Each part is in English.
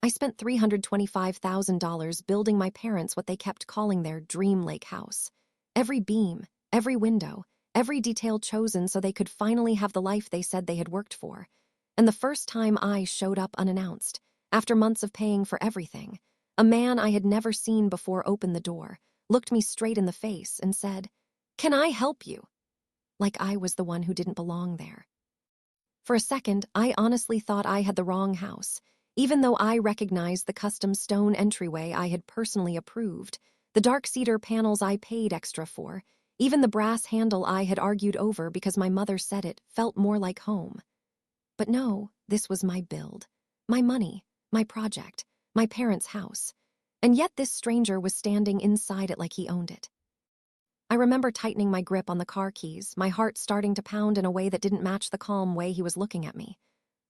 I spent $325,000 building my parents what they kept calling their dream lake house. Every beam, every window, every detail chosen so they could finally have the life they said they had worked for. And the first time I showed up unannounced, after months of paying for everything, a man I had never seen before opened the door, looked me straight in the face, and said, "Can I help you?" Like I was the one who didn't belong there. For a second, I honestly thought I had the wrong house, even though I recognized the custom stone entryway I had personally approved, the dark cedar panels I paid extra for, even the brass handle I had argued over because my mother said it felt more like home. But no, this was my build, my money, my project, my parents' house, and yet this stranger was standing inside it like he owned it. I remember tightening my grip on the car keys, my heart starting to pound in a way that didn't match the calm way he was looking at me.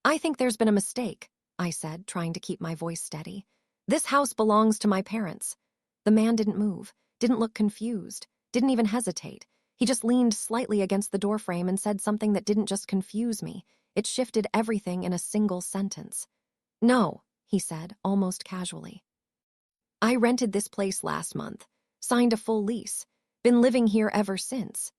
"I think there's been a mistake," I said, trying to keep my voice steady. "This house belongs to my parents." The man didn't move, didn't look confused, didn't even hesitate. He just leaned slightly against the doorframe and said something that didn't just confuse me. It shifted everything in a single sentence. "No," he said, almost casually. "I rented this place last month, signed a full lease, been living here ever since."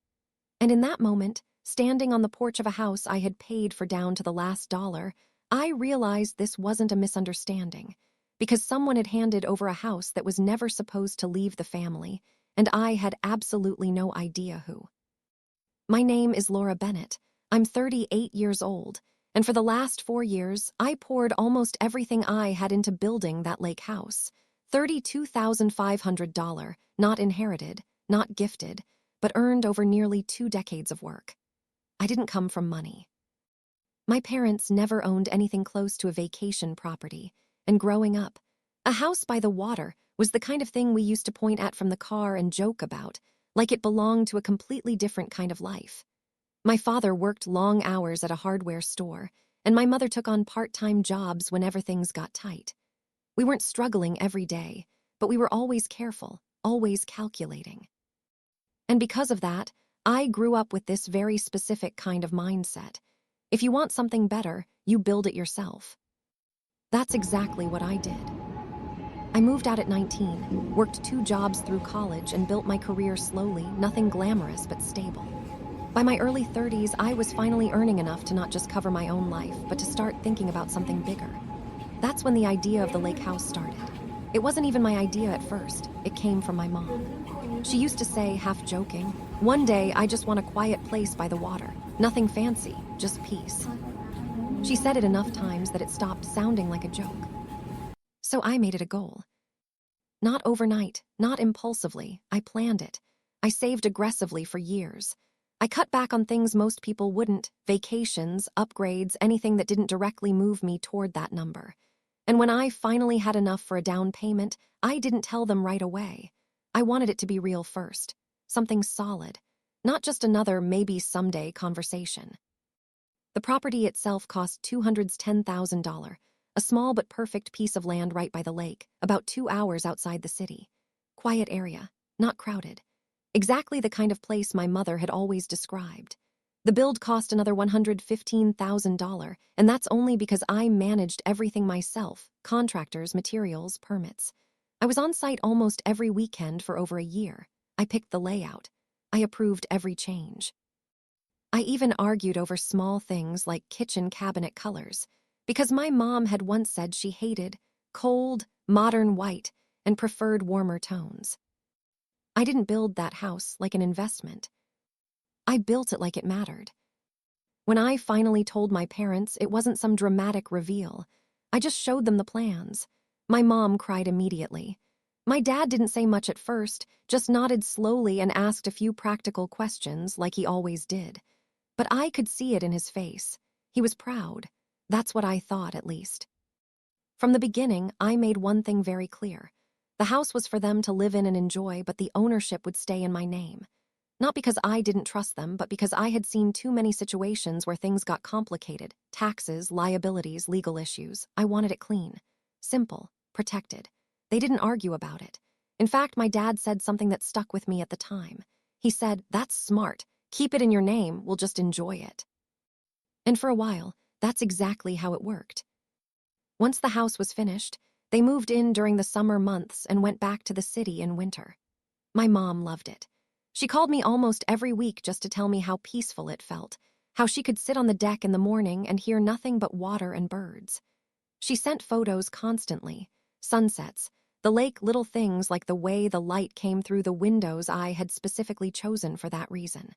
And in that moment, standing on the porch of a house I had paid for down to the last dollar, I realized this wasn't a misunderstanding, because someone had handed over a house that was never supposed to leave the family, and I had absolutely no idea who. My name is Laura Bennett. I'm 38 years old, and for the last 4 years, I poured almost everything I had into building that lake house. $32,500, not inherited, not gifted, but earned over nearly 2 decades of work. I didn't come from money. My parents never owned anything close to a vacation property, and growing up, a house by the water was the kind of thing we used to point at from the car and joke about, like it belonged to a completely different kind of life. My father worked long hours at a hardware store, and my mother took on part-time jobs whenever things got tight. We weren't struggling every day, but we were always careful, always calculating. And because of that, I grew up with this very specific kind of mindset. If you want something better, you build it yourself. That's exactly what I did. I moved out at 19, worked 2 jobs through college, and built my career slowly, nothing glamorous but stable. By my early 30s, I was finally earning enough to not just cover my own life, but to start thinking about something bigger. That's when the idea of the lake house started. It wasn't even my idea at first. It came from my mom. She used to say, half joking, "One day I just want a quiet place by the water. Nothing fancy, just peace." She said it enough times that it stopped sounding like a joke. So I made it a goal. Not overnight, not impulsively. I planned it. I saved aggressively for years. I cut back on things most people wouldn't: vacations, upgrades, anything that didn't directly move me toward that number. And when I finally had enough for a down payment, I didn't tell them right away. I wanted it to be real first, something solid, not just another maybe someday conversation. The property itself cost $210,000, a small but perfect piece of land right by the lake, about 2 hours outside the city. Quiet area, not crowded. Exactly the kind of place my mother had always described. The build cost another $115,000, and that's only because I managed everything myself: contractors, materials, permits. I was on site almost every weekend for over a year. I picked the layout. I approved every change. I even argued over small things like kitchen cabinet colors, because my mom had once said she hated cold, modern white and preferred warmer tones. I didn't build that house like an investment. I built it like it mattered. When I finally told my parents, it wasn't some dramatic reveal. I just showed them the plans. My mom cried immediately. My dad didn't say much at first, just nodded slowly and asked a few practical questions like he always did. But I could see it in his face. He was proud. That's what I thought, at least. From the beginning, I made one thing very clear. The house was for them to live in and enjoy, but the ownership would stay in my name. Not because I didn't trust them, but because I had seen too many situations where things got complicated: taxes, liabilities, legal issues. I wanted it clean, simple, protected. They didn't argue about it. In fact, my dad said something that stuck with me at the time. He said, "That's smart. Keep it in your name, we'll just enjoy it." And for a while, that's exactly how it worked. Once the house was finished, they moved in during the summer months and went back to the city in winter. My mom loved it. She called me almost every week just to tell me how peaceful it felt, how she could sit on the deck in the morning and hear nothing but water and birds. She sent photos constantly, sunsets, the lake, little things like the way the light came through the windows I had specifically chosen for that reason.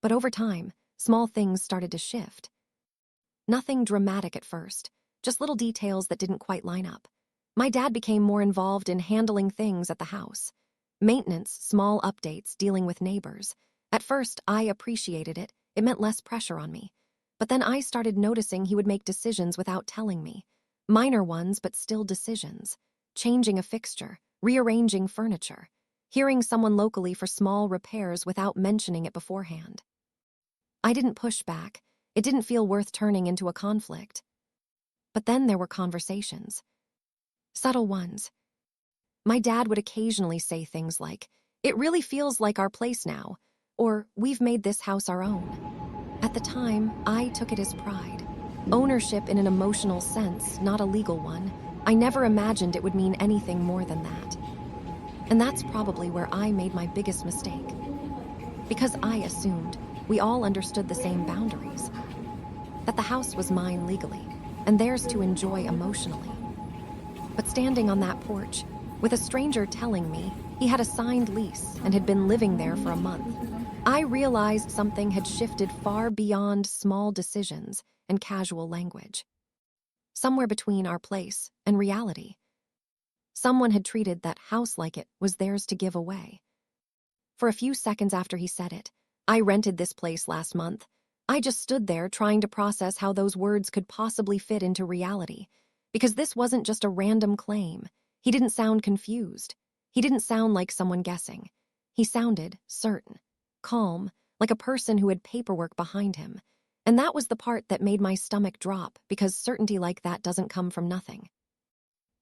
But over time, small things started to shift. Nothing dramatic at first, just little details that didn't quite line up. My dad became more involved in handling things at the house. Maintenance, small updates, dealing with neighbors. At first, I appreciated it. It meant less pressure on me. But then I started noticing he would make decisions without telling me. Minor ones, but still decisions. Changing a fixture, rearranging furniture, hearing someone locally for small repairs without mentioning it beforehand. I didn't push back. It didn't feel worth turning into a conflict. But then there were conversations. Subtle ones. My dad would occasionally say things like, "It really feels like our place now," or "We've made this house our own." At the time, I took it as pride. Ownership in an emotional sense, not a legal one. I never imagined it would mean anything more than that. And that's probably where I made my biggest mistake. Because I assumed we all understood the same boundaries. That the house was mine legally, and theirs to enjoy emotionally. But standing on that porch, with a stranger telling me he had a signed lease and had been living there for a month, I realized something had shifted far beyond small decisions and casual language. Somewhere between our place and reality. Someone had treated that house like it was theirs to give away. For a few seconds after he said it, "I rented this place last month," I just stood there trying to process how those words could possibly fit into reality. Because this wasn't just a random claim. He didn't sound confused. He didn't sound like someone guessing. He sounded certain, calm, like a person who had paperwork behind him. And that was the part that made my stomach drop, because certainty like that doesn't come from nothing.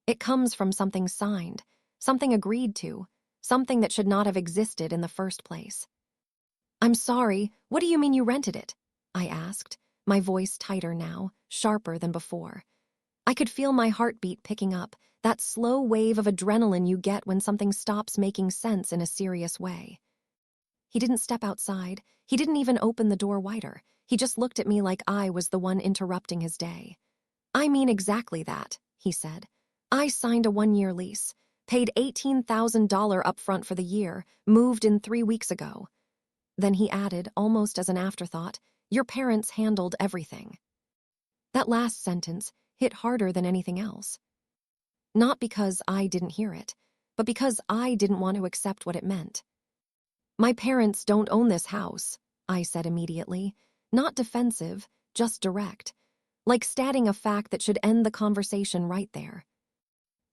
It comes from something signed, something agreed to, something that should not have existed in the first place. "I'm sorry, what do you mean you rented it?" I asked, my voice tighter now, sharper than before. I could feel my heartbeat picking up, that slow wave of adrenaline you get when something stops making sense in a serious way. He didn't step outside. He didn't even open the door wider. He just looked at me like I was the one interrupting his day. "I mean exactly that," he said. "I signed a 1-year lease, paid $18,000 upfront for the year, moved in 3 weeks ago." Then he added, almost as an afterthought, "Your parents handled everything." That last sentence hit harder than anything else. Not because I didn't hear it, but because I didn't want to accept what it meant. "My parents don't own this house," I said immediately, not defensive, just direct, like stating a fact that should end the conversation right there.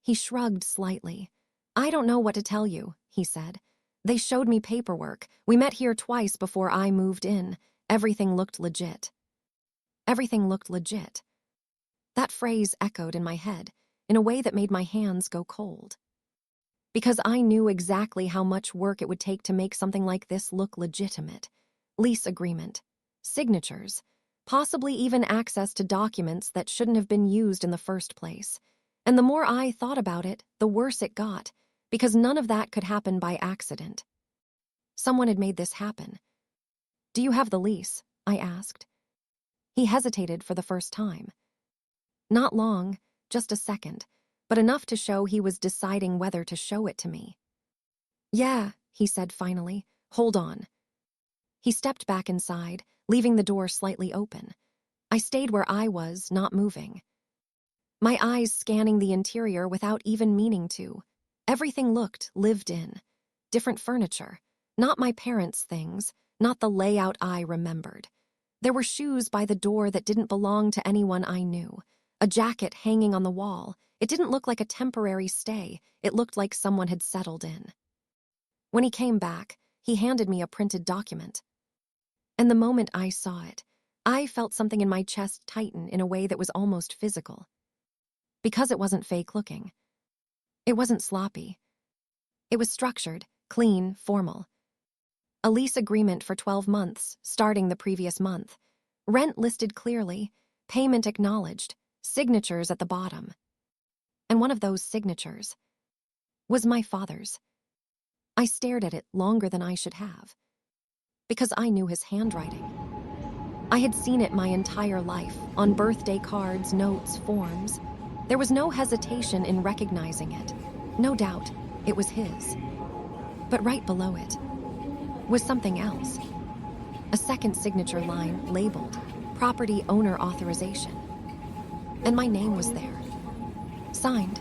He shrugged slightly. "I don't know what to tell you," he said. "They showed me paperwork. We met here twice before I moved in. Everything looked legit." Everything looked legit. That phrase echoed in my head in a way that made my hands go cold. Because I knew exactly how much work it would take to make something like this look legitimate. Lease agreement, signatures, possibly even access to documents that shouldn't have been used in the first place. And the more I thought about it, the worse it got, because none of that could happen by accident. Someone had made this happen. "Do you have the lease?" I asked. He hesitated for the first time. Not long, just a second, but enough to show he was deciding whether to show it to me. "Yeah," he said finally. "Hold on." He stepped back inside, leaving the door slightly open. I stayed where I was, not moving. My eyes scanning the interior without even meaning to. Everything looked lived in. Different furniture. Not my parents' things, not the layout I remembered. There were shoes by the door that didn't belong to anyone I knew. A jacket hanging on the wall. It didn't look like a temporary stay. It looked like someone had settled in. When he came back, he handed me a printed document. And the moment I saw it, I felt something in my chest tighten in a way that was almost physical. Because it wasn't fake looking. It wasn't sloppy. It was structured, clean, formal. A lease agreement for 12 months, starting the previous month. Rent listed clearly, payment acknowledged, signatures at the bottom. And one of those signatures was my father's. I stared at it longer than I should have, because I knew his handwriting. I had seen it my entire life, on birthday cards, notes, forms. There was no hesitation in recognizing it. No doubt, it was his. But right below it was something else. A second signature line labeled Property Owner Authorization. And my name was there. Signed.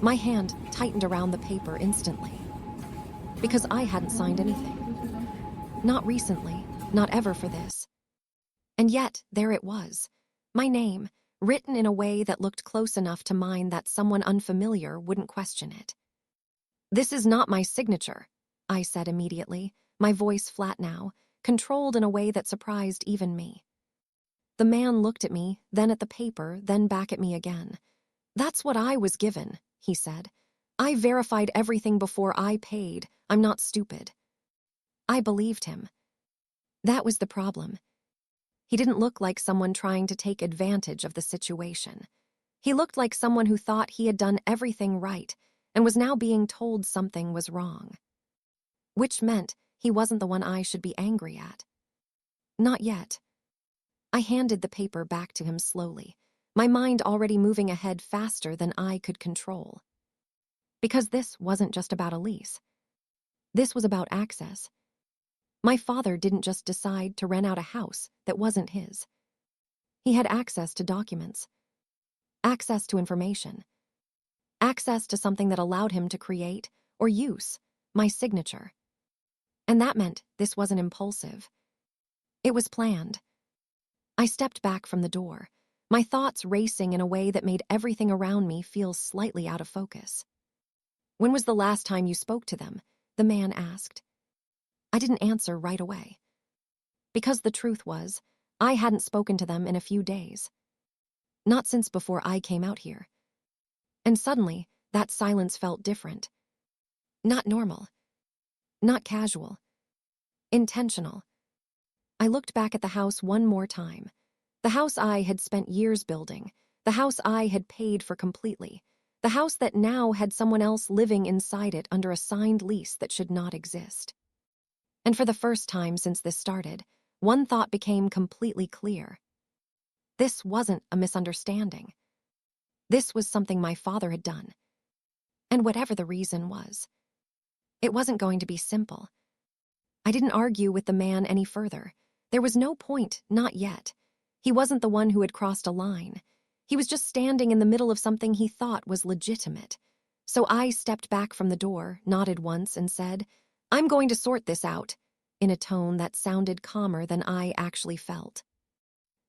My hand tightened around the paper instantly. Because I hadn't signed anything. Not recently, not ever for this. And yet, there it was. My name, written in a way that looked close enough to mine that someone unfamiliar wouldn't question it. "This is not my signature," I said immediately, my voice flat now, controlled in a way that surprised even me. The man looked at me, then at the paper, then back at me again. "That's what I was given," he said. "I verified everything before I paid. I'm not stupid." I believed him. That was the problem. He didn't look like someone trying to take advantage of the situation. He looked like someone who thought he had done everything right and was now being told something was wrong. Which meant he wasn't the one I should be angry at. Not yet. I handed the paper back to him slowly, my mind already moving ahead faster than I could control. Because this wasn't just about a lease. This was about access. My father didn't just decide to rent out a house that wasn't his. He had access to documents, access to information, access to something that allowed him to create or use my signature. And that meant this wasn't impulsive. It was planned. I stepped back from the door, my thoughts racing in a way that made everything around me feel slightly out of focus. "When was the last time you spoke to them?" the man asked. I didn't answer right away. Because the truth was, I hadn't spoken to them in a few days. Not since before I came out here. And suddenly, that silence felt different. Not normal. Not casual. Intentional. I looked back at the house one more time. The house I had spent years building. The house I had paid for completely. The house that now had someone else living inside it under a signed lease that should not exist. And for the first time since this started, one thought became completely clear. This wasn't a misunderstanding. This was something my father had done. And whatever the reason was, it wasn't going to be simple. I didn't argue with the man any further. There was no point, not yet. He wasn't the one who had crossed a line. He was just standing in the middle of something he thought was legitimate. So I stepped back from the door, nodded once, and said, "I'm going to sort this out," in a tone that sounded calmer than I actually felt.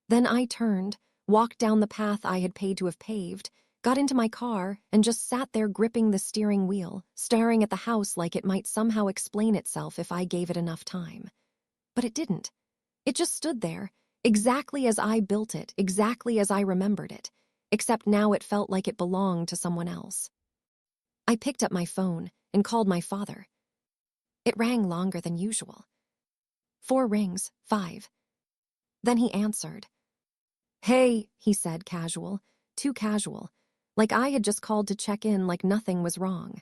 Then I turned, walked down the path I had paid to have paved, got into my car, and just sat there gripping the steering wheel, staring at the house like it might somehow explain itself if I gave it enough time. But it didn't. It just stood there, exactly as I built it, exactly as I remembered it, except now it felt like it belonged to someone else. I picked up my phone and called my father. It rang longer than usual. 4 rings, 5. Then he answered. "Hey," he said, casual, too casual, like I had just called to check in like nothing was wrong.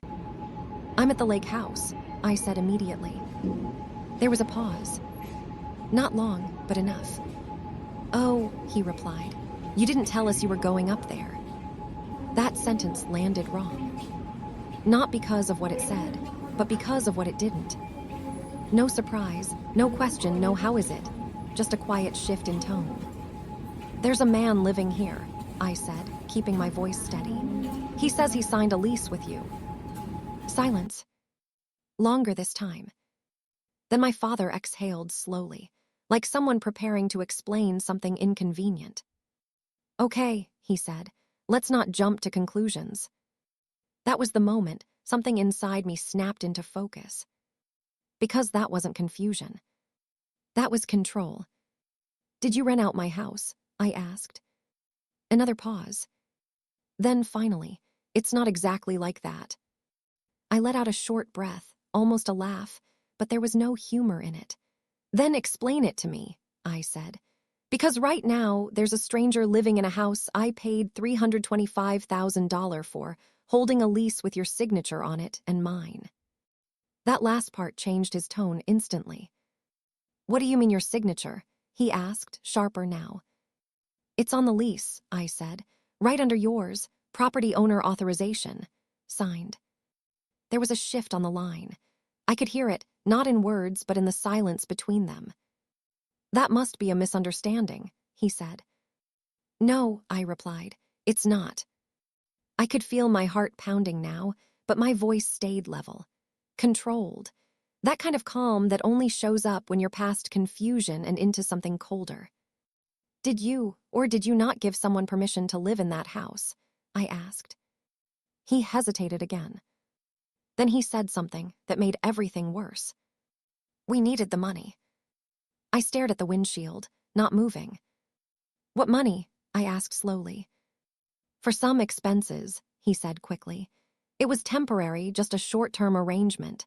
"I'm at the lake house," I said immediately. There was a pause. Not long, but enough. "Oh," he replied, "you didn't tell us you were going up there." That sentence landed wrong. Not because of what it said, but because of what it didn't. No surprise, no question, no "how is it?" Just a quiet shift in tone. "There's a man living here," I said, keeping my voice steady. "He says he signed a lease with you." Silence. Longer this time. Then my father exhaled slowly, like someone preparing to explain something inconvenient. "Okay," he said, "let's not jump to conclusions." That was the moment something inside me snapped into focus. Because that wasn't confusion. That was control. "Did you rent out my house?" I asked. Another pause. Then finally, "It's not exactly like that." I let out a short breath, almost a laugh, but there was no humor in it. "Then explain it to me," I said. Because right now, there's a stranger living in a house I paid $325,000 for, holding a lease with your signature on it and mine. That last part changed his tone instantly. What do you mean your signature? He asked, sharper now. It's on the lease, I said. Right under yours, property owner authorization. Signed. There was a shift on the line. I could hear it, not in words, but in the silence between them. That must be a misunderstanding, he said. No, I replied. It's not. I could feel my heart pounding now, but my voice stayed level. Controlled. That kind of calm that only shows up when you're past confusion and into something colder. Did you, or did you not give someone permission to live in that house? I asked. He hesitated again. Then he said something that made everything worse. We needed the money. I stared at the windshield, not moving. What money? I asked slowly. For some expenses, he said quickly. It was temporary, just a short-term arrangement.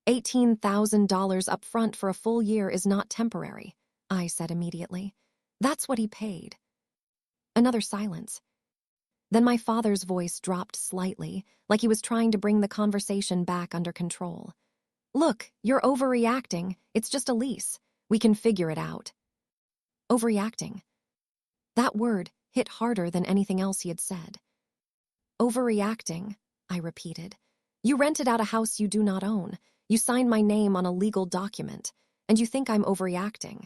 $18,000 up front for a full year is not temporary, I said immediately. That's what he paid. Another silence. Then my father's voice dropped slightly, like he was trying to bring the conversation back under control. Look, you're overreacting. It's just a lease. We can figure it out. Overreacting. That word hit harder than anything else he had said. Overreacting, I repeated. You rented out a house you do not own. You signed my name on a legal document, and you think I'm overreacting.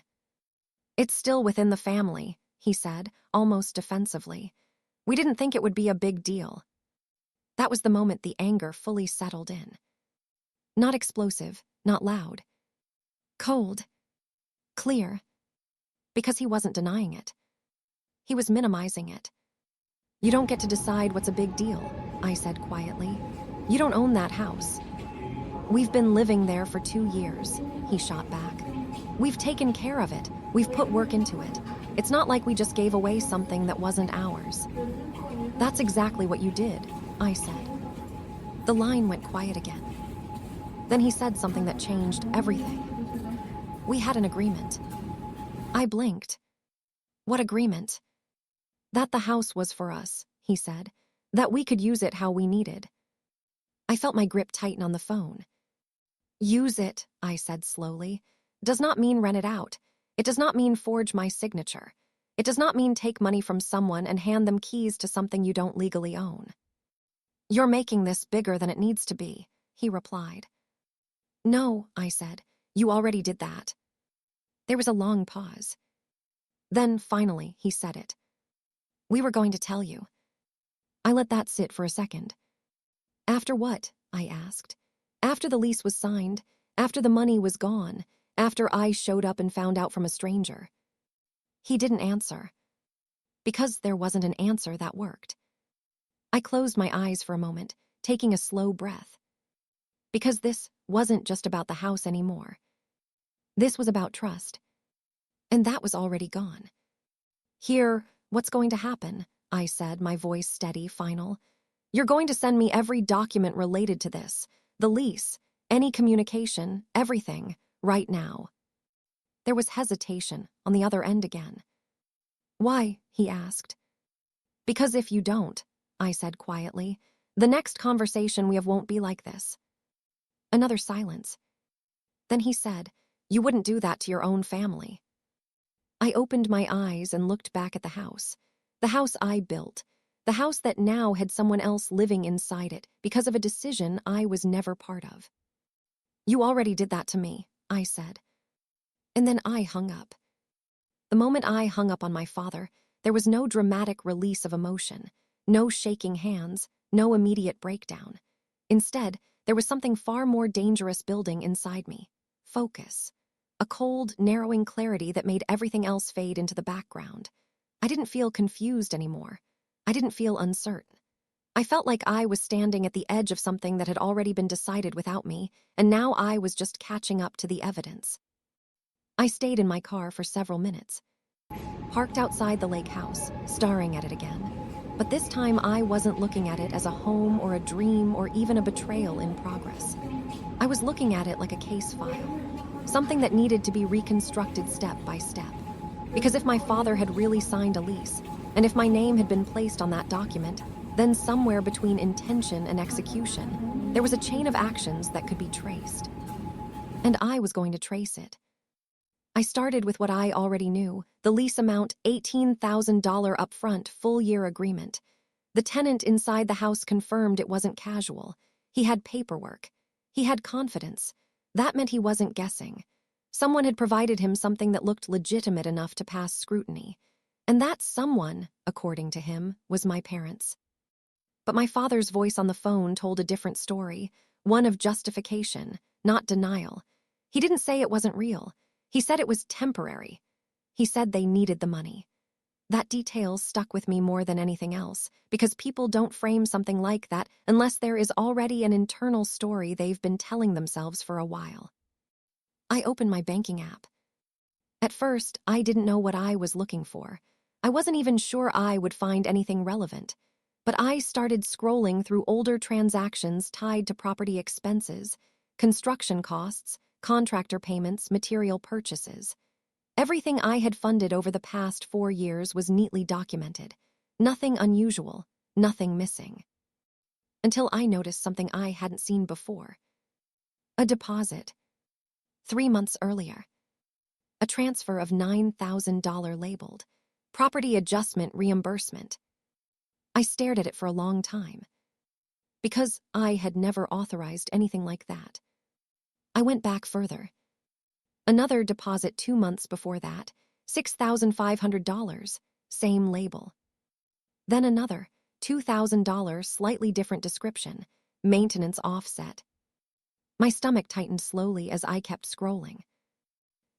It's still within the family, he said, almost defensively. We didn't think it would be a big deal. That was the moment the anger fully settled in. Not explosive, not loud. Cold. Clear. Because he wasn't denying it. He was minimizing it. You don't get to decide what's a big deal, I said quietly. You don't own that house. We've been living there for 2 years, he shot back. We've taken care of it. We've put work into it. It's not like we just gave away something that wasn't ours. That's exactly what you did, I said. The line went quiet again. Then he said something that changed everything. We had an agreement. I blinked. What agreement? That the house was for us, he said. That we could use it how we needed. I felt my grip tighten on the phone. Use it, I said slowly, does not mean rent it out. It does not mean forge my signature. It does not mean take money from someone and hand them keys to something you don't legally own. You're making this bigger than it needs to be, he replied. No, I said, you already did that. There was a long pause. Then, finally, he said it. We were going to tell you. I let that sit for a second. After what? I asked. After the lease was signed, after the money was gone, after I showed up and found out from a stranger. He didn't answer. Because there wasn't an answer that worked. I closed my eyes for a moment, taking a slow breath. Because this wasn't just about the house anymore. This was about trust. And that was already gone. Here, what's going to happen? I said, my voice steady, final. You're going to send me every document related to this, the lease, any communication, everything, right now. There was hesitation on the other end again. Why? He asked. Because if you don't, I said quietly, the next conversation we have won't be like this. Another silence. Then he said, you wouldn't do that to your own family. I opened my eyes and looked back at the house I built, the house that now had someone else living inside it because of a decision I was never part of. You already did that to me, I said. And then I hung up. The moment I hung up on my father, there was no dramatic release of emotion, no shaking hands, no immediate breakdown. Instead, there was something far more dangerous building inside me. Focus. A cold, narrowing clarity that made everything else fade into the background. I didn't feel confused anymore. I didn't feel uncertain. I felt like I was standing at the edge of something that had already been decided without me, and now I was just catching up to the evidence. I stayed in my car for several minutes, parked outside the lake house, staring at it again. But this time I wasn't looking at it as a home or a dream or even a betrayal in progress. I was looking at it like a case file, something that needed to be reconstructed step by step. Because if my father had really signed a lease, and if my name had been placed on that document, then somewhere between intention and execution, there was a chain of actions that could be traced. And I was going to trace it. I started with what I already knew, the lease amount, $18,000 upfront, full-year agreement. The tenant inside the house confirmed it wasn't casual. He had paperwork. He had confidence. That meant he wasn't guessing. Someone had provided him something that looked legitimate enough to pass scrutiny. And that someone, according to him, was my parents. But my father's voice on the phone told a different story, one of justification, not denial. He didn't say it wasn't real. He said it was temporary. He said they needed the money. That detail stuck with me more than anything else, because people don't frame something like that unless there is already an internal story they've been telling themselves for a while. I opened my banking app. At first, I didn't know what I was looking for. I wasn't even sure I would find anything relevant. But I started scrolling through older transactions tied to property expenses, construction costs, contractor payments, material purchases. Everything I had funded over the past 4 years was neatly documented. Nothing unusual, nothing missing. Until I noticed something I hadn't seen before. A deposit. 3 months earlier. A transfer of $9,000 labeled property adjustment reimbursement. I stared at it for a long time. Because I had never authorized anything like that. I went back further. Another deposit 2 months before that, $6,500, same label. Then another, $2,000, slightly different description, maintenance offset. My stomach tightened slowly as I kept scrolling.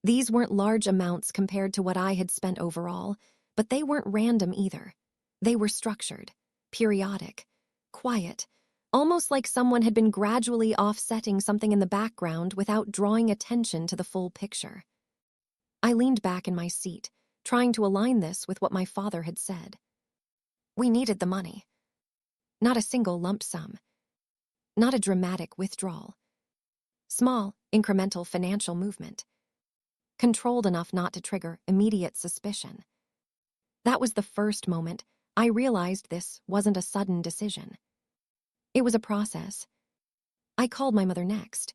These weren't large amounts compared to what I had spent overall, but they weren't random either. They were structured, periodic, quiet, almost like someone had been gradually offsetting something in the background without drawing attention to the full picture. I leaned back in my seat, trying to align this with what my father had said. We needed the money. Not a single lump sum. Not a dramatic withdrawal. Small, incremental financial movement. Controlled enough not to trigger immediate suspicion. That was the first moment I realized this wasn't a sudden decision. It was a process. I called my mother next.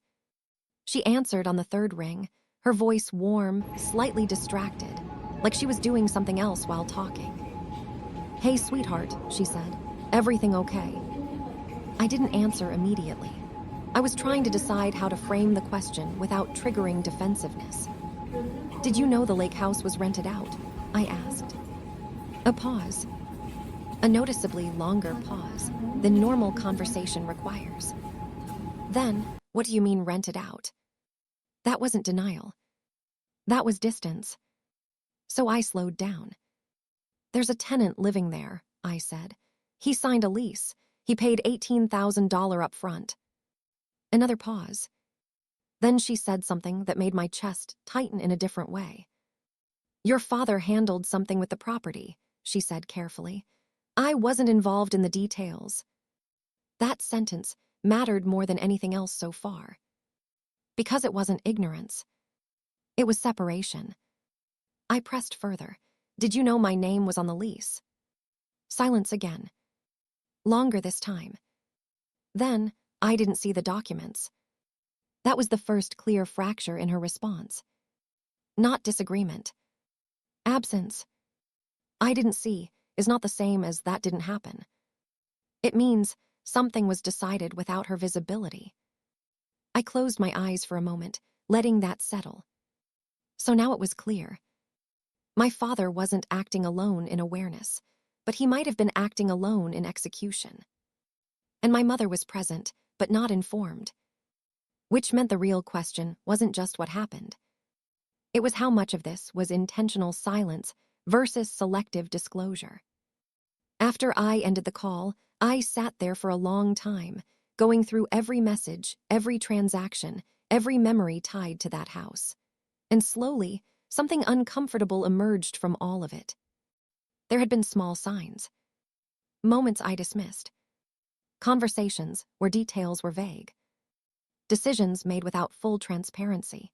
She answered on the third ring, her voice warm, slightly distracted, like she was doing something else while talking. "Hey, sweetheart," she said. "Everything okay?" I didn't answer immediately. I was trying to decide how to frame the question without triggering defensiveness. "Did you know the lake house was rented out?" I asked. A pause. A noticeably longer pause than normal conversation requires. Then, "What do you mean rented out?" That wasn't denial. That was distance. So I slowed down. "There's a tenant living there," I said. "He signed a lease. He paid $18,000 up front." Another pause. Then she said something that made my chest tighten in a different way. "Your father handled something with the property," she said carefully. "I wasn't involved in the details." That sentence mattered more than anything else so far. Because it wasn't ignorance. It was separation. I pressed further. "Did you know my name was on the lease?" Silence again. Longer this time. Then, "I didn't see the documents." That was the first clear fracture in her response. Not disagreement. Absence. "I didn't see" is not the same as "that didn't happen." It means something was decided without her visibility. I closed my eyes for a moment, letting that settle. So now it was clear. My father wasn't acting alone in awareness, but he might have been acting alone in execution. And my mother was present, but not informed. Which meant the real question wasn't just what happened. It was how much of this was intentional silence versus selective disclosure. After I ended the call, I sat there for a long time, going through every message, every transaction, every memory tied to that house. And slowly, something uncomfortable emerged from all of it. There had been small signs. Moments I dismissed. Conversations where details were vague. Decisions made without full transparency.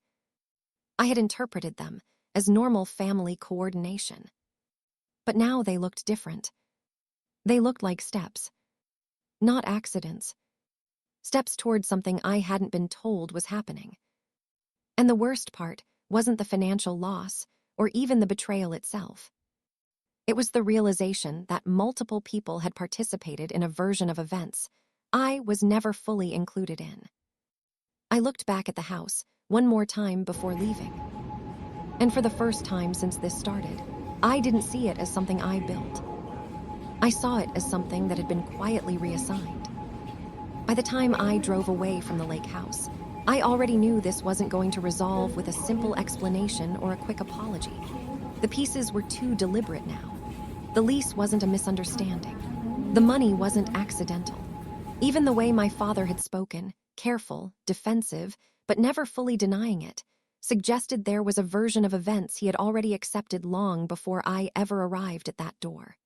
I had interpreted them, as normal family coordination. But now they looked different. They looked like steps, not accidents. Steps toward something I hadn't been told was happening. And the worst part wasn't the financial loss or even the betrayal itself. It was the realization that multiple people had participated in a version of events I was never fully included in. I looked back at the house one more time before leaving. And for the first time since this started, I didn't see it as something I built. I saw it as something that had been quietly reassigned. By the time I drove away from the lake house, I already knew this wasn't going to resolve with a simple explanation or a quick apology. The pieces were too deliberate now. The lease wasn't a misunderstanding. The money wasn't accidental. Even the way my father had spoken, careful, defensive, but never fully denying it, suggested there was a version of events he had already accepted long before I ever arrived at that door.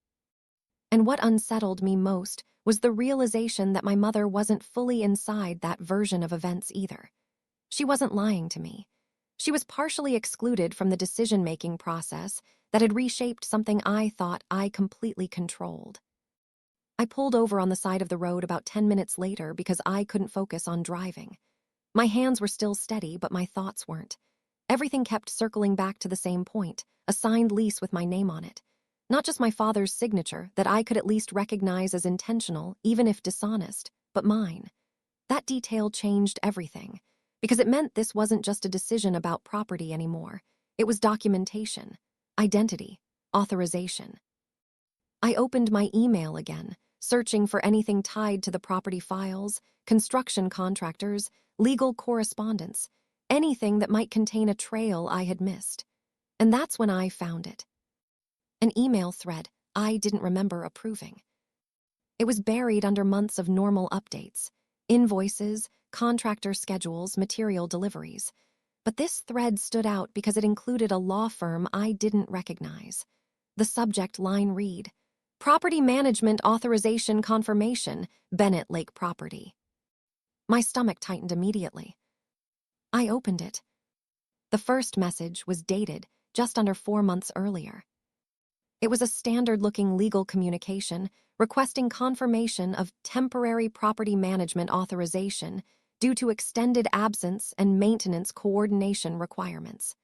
And what unsettled me most was the realization that my mother wasn't fully inside that version of events either. She wasn't lying to me. She was partially excluded from the decision-making process that had reshaped something I thought I completely controlled. I pulled over on the side of the road about 10 minutes later because I couldn't focus on driving. My hands were still steady, but my thoughts weren't. Everything kept circling back to the same point, a signed lease with my name on it. Not just my father's signature that I could at least recognize as intentional, even if dishonest, but mine. That detail changed everything, because it meant this wasn't just a decision about property anymore. It was documentation, identity, authorization. I opened my email again, searching for anything tied to the property files, construction contractors, legal correspondence, anything that might contain a trail I had missed. And that's when I found it. An email thread I didn't remember approving. It was buried under months of normal updates, invoices, contractor schedules, material deliveries. But this thread stood out because it included a law firm I didn't recognize. The subject line read, "Property Management Authorization Confirmation, Bennett Lake Property." My stomach tightened immediately. I opened it. The first message was dated just under 4 months earlier. It was a standard-looking legal communication requesting confirmation of temporary property management authorization due to extended absence and maintenance coordination requirements.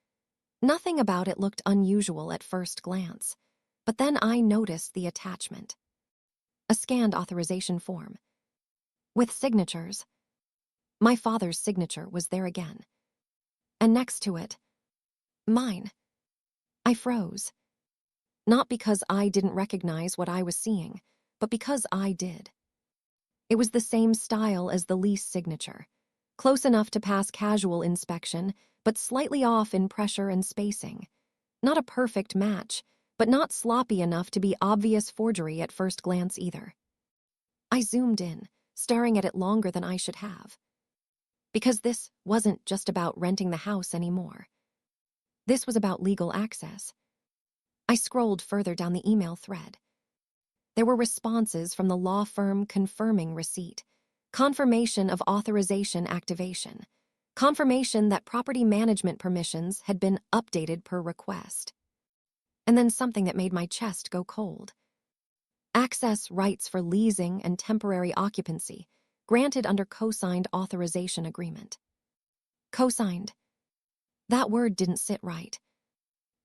Nothing about it looked unusual at first glance, but then I noticed the attachment. A scanned authorization form. With signatures. My father's signature was there again. And next to it, mine. I froze. Not because I didn't recognize what I was seeing, but because I did. It was the same style as the lease signature, close enough to pass casual inspection, but slightly off in pressure and spacing. Not a perfect match, but not sloppy enough to be obvious forgery at first glance either. I zoomed in, staring at it longer than I should have. Because this wasn't just about renting the house anymore. This was about legal access. I scrolled further down the email thread. There were responses from the law firm confirming receipt, confirmation of authorization activation, confirmation that property management permissions had been updated per request. And then something that made my chest go cold. Access rights for leasing and temporary occupancy, granted under co-signed authorization agreement. Co-signed. That word didn't sit right.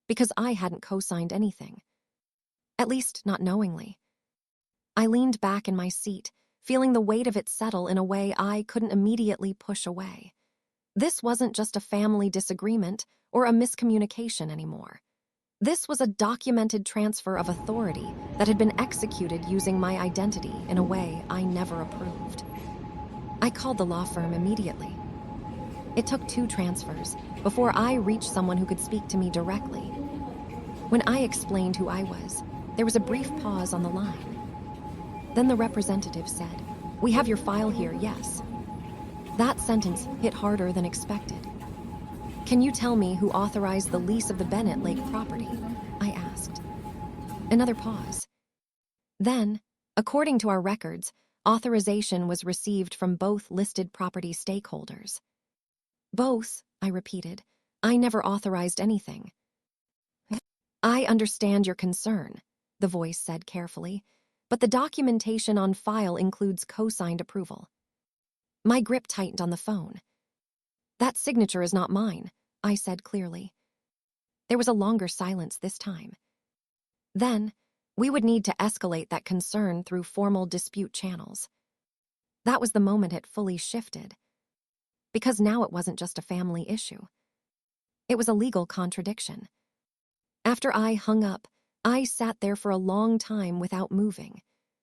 Because I hadn't co-signed anything. At least not knowingly. I leaned back in my seat, feeling the weight of it settle in a way I couldn't immediately push away. This wasn't just a family disagreement or a miscommunication anymore. This was a documented transfer of authority that had been executed using my identity in a way I never approved. I called the law firm immediately. It took 2 transfers before I reached someone who could speak to me directly. When I explained who I was, there was a brief pause on the line. Then the representative said, "We have your file here, yes." That sentence hit harder than expected. "Can you tell me who authorized the lease of the Bennett Lake property?" I asked. Another pause. Then, according to our records, authorization was received from both listed property stakeholders. "Both," I repeated. "I never authorized anything." I understand your concern, the voice said carefully, but the documentation on file includes co-signed approval. My grip tightened on the phone. That signature is not mine, I said clearly. There was a longer silence this time. Then, we would need to escalate that concern through formal dispute channels. That was the moment it fully shifted. Because now it wasn't just a family issue. It was a legal contradiction. After I hung up, I sat there for a long time without moving.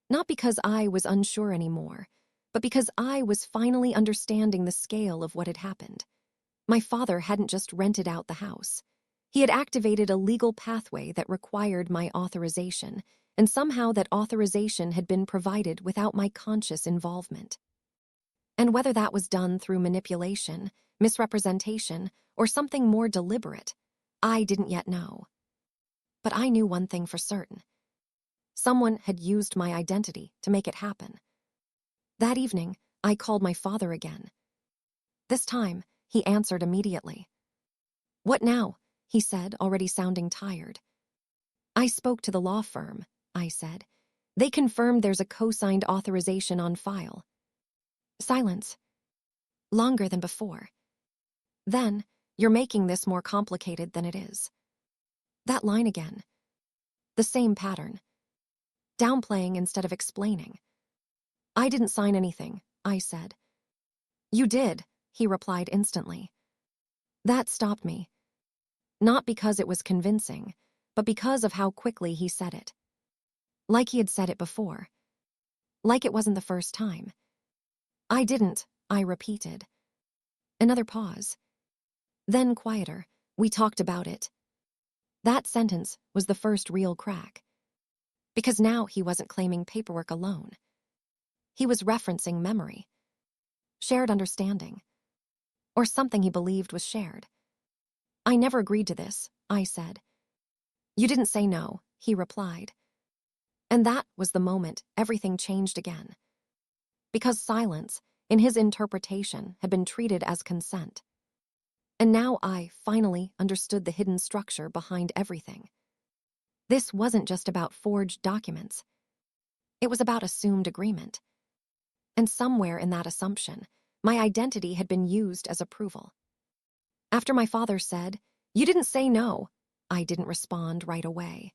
Not because I was unsure anymore, but because I was finally understanding the scale of what had happened. My father hadn't just rented out the house. He had activated a legal pathway that required my authorization, and somehow that authorization had been provided without my conscious involvement. And whether that was done through manipulation, misrepresentation, or something more deliberate, I didn't yet know. But I knew one thing for certain. Someone had used my identity to make it happen. That evening, I called my father again. This time, he answered immediately. "What now?" he said, already sounding tired. "I spoke to the law firm," I said. "They confirmed there's a co-signed authorization on file." Silence. Longer than before. "Then, you're making this more complicated than it is." That line again. The same pattern. Downplaying instead of explaining. "I didn't sign anything," I said. "You did," he replied instantly. That stopped me. Not because it was convincing, but because of how quickly he said it. Like he had said it before. Like it wasn't the first time. "I didn't," I repeated. Another pause. Then quieter. "We talked about it." That sentence was the first real crack. Because now he wasn't claiming paperwork alone. He was referencing memory. Shared understanding. Or something he believed was shared. "I never agreed to this," I said. "You didn't say no," he replied. And that was the moment everything changed again. Because silence, in his interpretation, had been treated as consent. And now I finally understood the hidden structure behind everything. This wasn't just about forged documents. It was about assumed agreement. And somewhere in that assumption, my identity had been used as approval. After my father said, "You didn't say no," I didn't respond right away.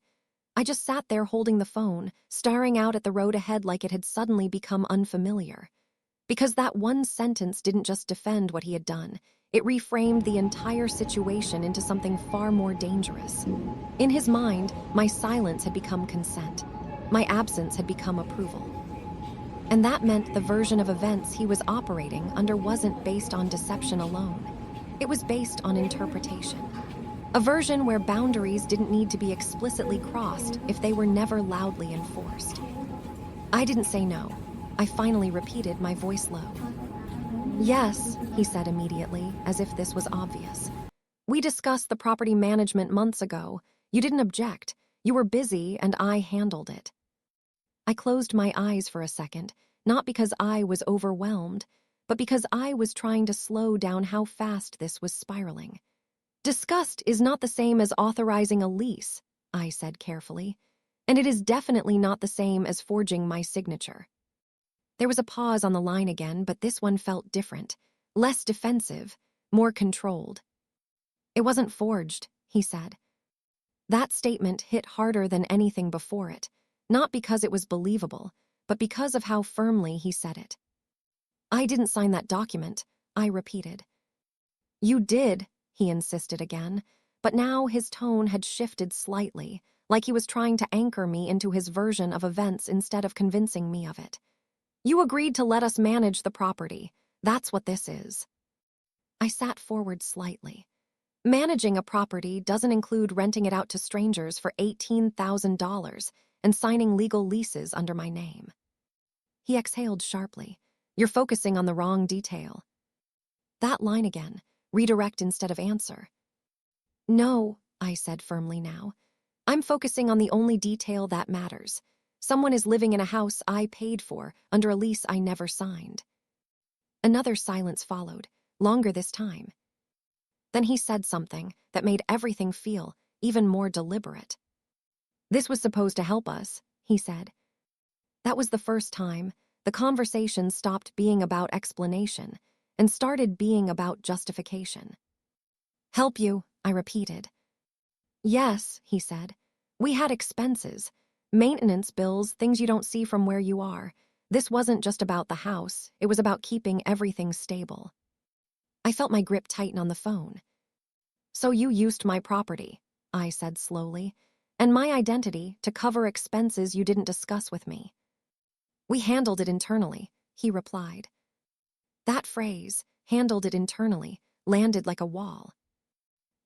I just sat there holding the phone, staring out at the road ahead like it had suddenly become unfamiliar. Because that one sentence didn't just defend what he had done, it reframed the entire situation into something far more dangerous. In his mind, my silence had become consent. My absence had become approval. And that meant the version of events he was operating under wasn't based on deception alone. It was based on interpretation. A version where boundaries didn't need to be explicitly crossed if they were never loudly enforced. "I didn't say no," I finally repeated, my voice low. "Yes," he said immediately, as if this was obvious. "We discussed the property management months ago. You didn't object. You were busy, and I handled it." I closed my eyes for a second, not because I was overwhelmed, but because I was trying to slow down how fast this was spiraling. "Discussed is not the same as authorizing a lease," I said carefully, "and it is definitely not the same as forging my signature." There was a pause on the line again, but this one felt different, less defensive, more controlled. "It wasn't forged," he said. That statement hit harder than anything before it, not because it was believable, but because of how firmly he said it. "I didn't sign that document," I repeated. "You did," he insisted again, but now his tone had shifted slightly, like he was trying to anchor me into his version of events instead of convincing me of it. "You agreed to let us manage the property. That's what this is." I sat forward slightly. Managing a property doesn't include renting it out to strangers for $18,000 and signing legal leases under my name. He exhaled sharply. "You're focusing on the wrong detail." That line again, redirect instead of answer. "No," I said firmly now. "I'm focusing on the only detail that matters. Someone is living in a house I paid for under a lease I never signed." Another silence followed, longer this time. Then he said something that made everything feel even more deliberate. "This was supposed to help us," he said. That was the first time the conversation stopped being about explanation and started being about justification. "Help you," I repeated. "Yes," he said. "We had expenses, maintenance bills, things you don't see from where you are. This wasn't just about the house, it was about keeping everything stable." I felt my grip tighten on the phone. "So you used my property," I said slowly, "and my identity to cover expenses you didn't discuss with me." "We handled it internally," he replied. That phrase, "handled it internally," landed like a wall.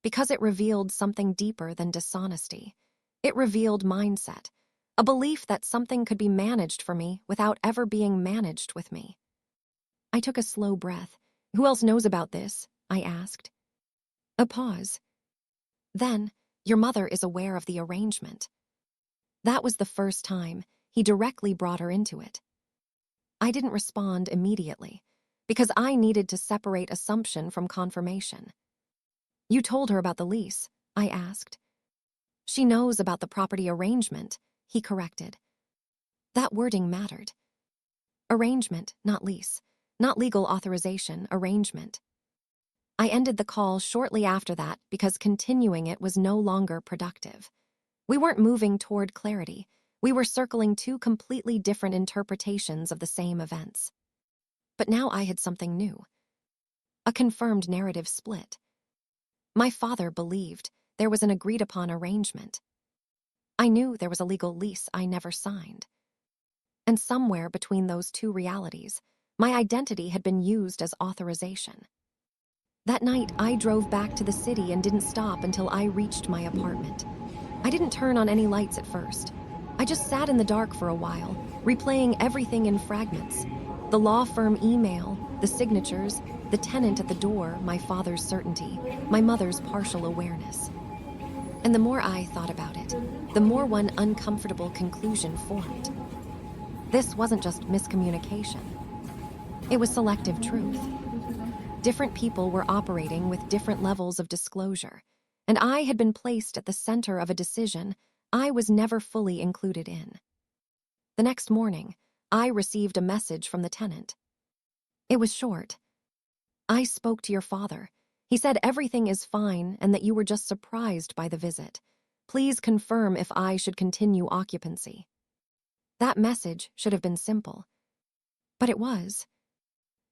Because it revealed something deeper than dishonesty. It revealed mindset, a belief that something could be managed for me without ever being managed with me. I took a slow breath. "Who else knows about this?" I asked. A pause. "Then, your mother is aware of the arrangement." That was the first time he directly brought her into it. I didn't respond immediately, because I needed to separate assumption from confirmation. "You told her about the lease?" I asked. "She knows about the property arrangement," he corrected. That wording mattered. Arrangement, not lease. Not legal authorization, arrangement. I ended the call shortly after that because continuing it was no longer productive. We weren't moving toward clarity. We were circling two completely different interpretations of the same events. But now I had something new. A confirmed narrative split. My father believed there was an agreed-upon arrangement. I knew there was a legal lease I never signed. And somewhere between those two realities, my identity had been used as authorization. That night, I drove back to the city and didn't stop until I reached my apartment. I didn't turn on any lights at first. I just sat in the dark for a while, replaying everything in fragments. The law firm email, the signatures, the tenant at the door, my father's certainty, my mother's partial awareness. And the more I thought about it, the more one uncomfortable conclusion formed. This wasn't just miscommunication. It was selective truth. Different people were operating with different levels of disclosure, and I had been placed at the center of a decision I was never fully included in. The next morning, I received a message from the tenant. It was short. "I spoke to your father. He said everything is fine and that you were just surprised by the visit. Please confirm if I should continue occupancy." That message should have been simple. But it was.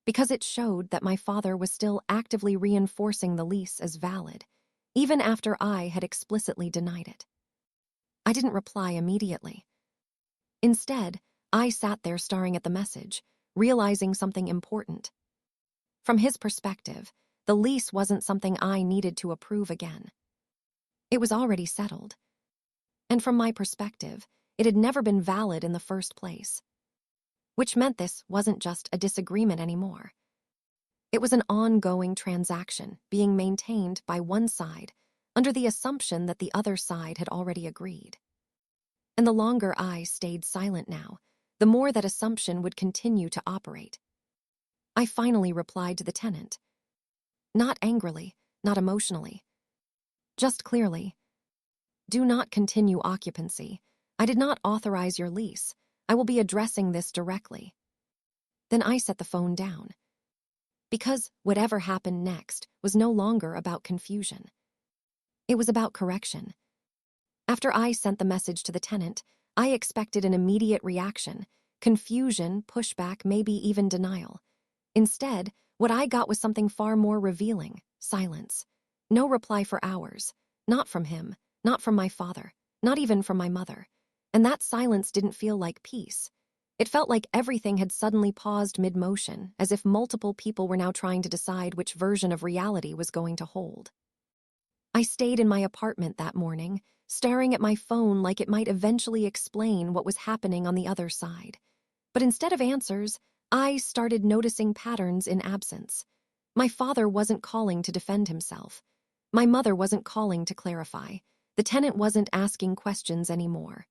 Because it showed that my father was still actively reinforcing the lease as valid, even after I had explicitly denied it. I didn't reply immediately. Instead, I sat there staring at the message, realizing something important. From his perspective, the lease wasn't something I needed to approve again. It was already settled. And from my perspective, it had never been valid in the first place. Which meant this wasn't just a disagreement anymore. It was an ongoing transaction being maintained by one side under the assumption that the other side had already agreed. And the longer I stayed silent now, the more that assumption would continue to operate. I finally replied to the tenant. Not angrily, not emotionally. Just clearly. "Do not continue occupancy. I did not authorize your lease. I will be addressing this directly." Then I set the phone down. Because whatever happened next was no longer about confusion. It was about correction. After I sent the message to the tenant, I expected an immediate reaction, confusion, pushback, maybe even denial. Instead, what I got was something far more revealing: silence. No reply for hours. Not from him, not from my father, not even from my mother. And that silence didn't feel like peace. It felt like everything had suddenly paused mid-motion, as if multiple people were now trying to decide which version of reality was going to hold. I stayed in my apartment that morning, staring at my phone like it might eventually explain what was happening on the other side. But instead of answers, I started noticing patterns in absence. My father wasn't calling to defend himself. My mother wasn't calling to clarify. The tenant wasn't asking questions anymore.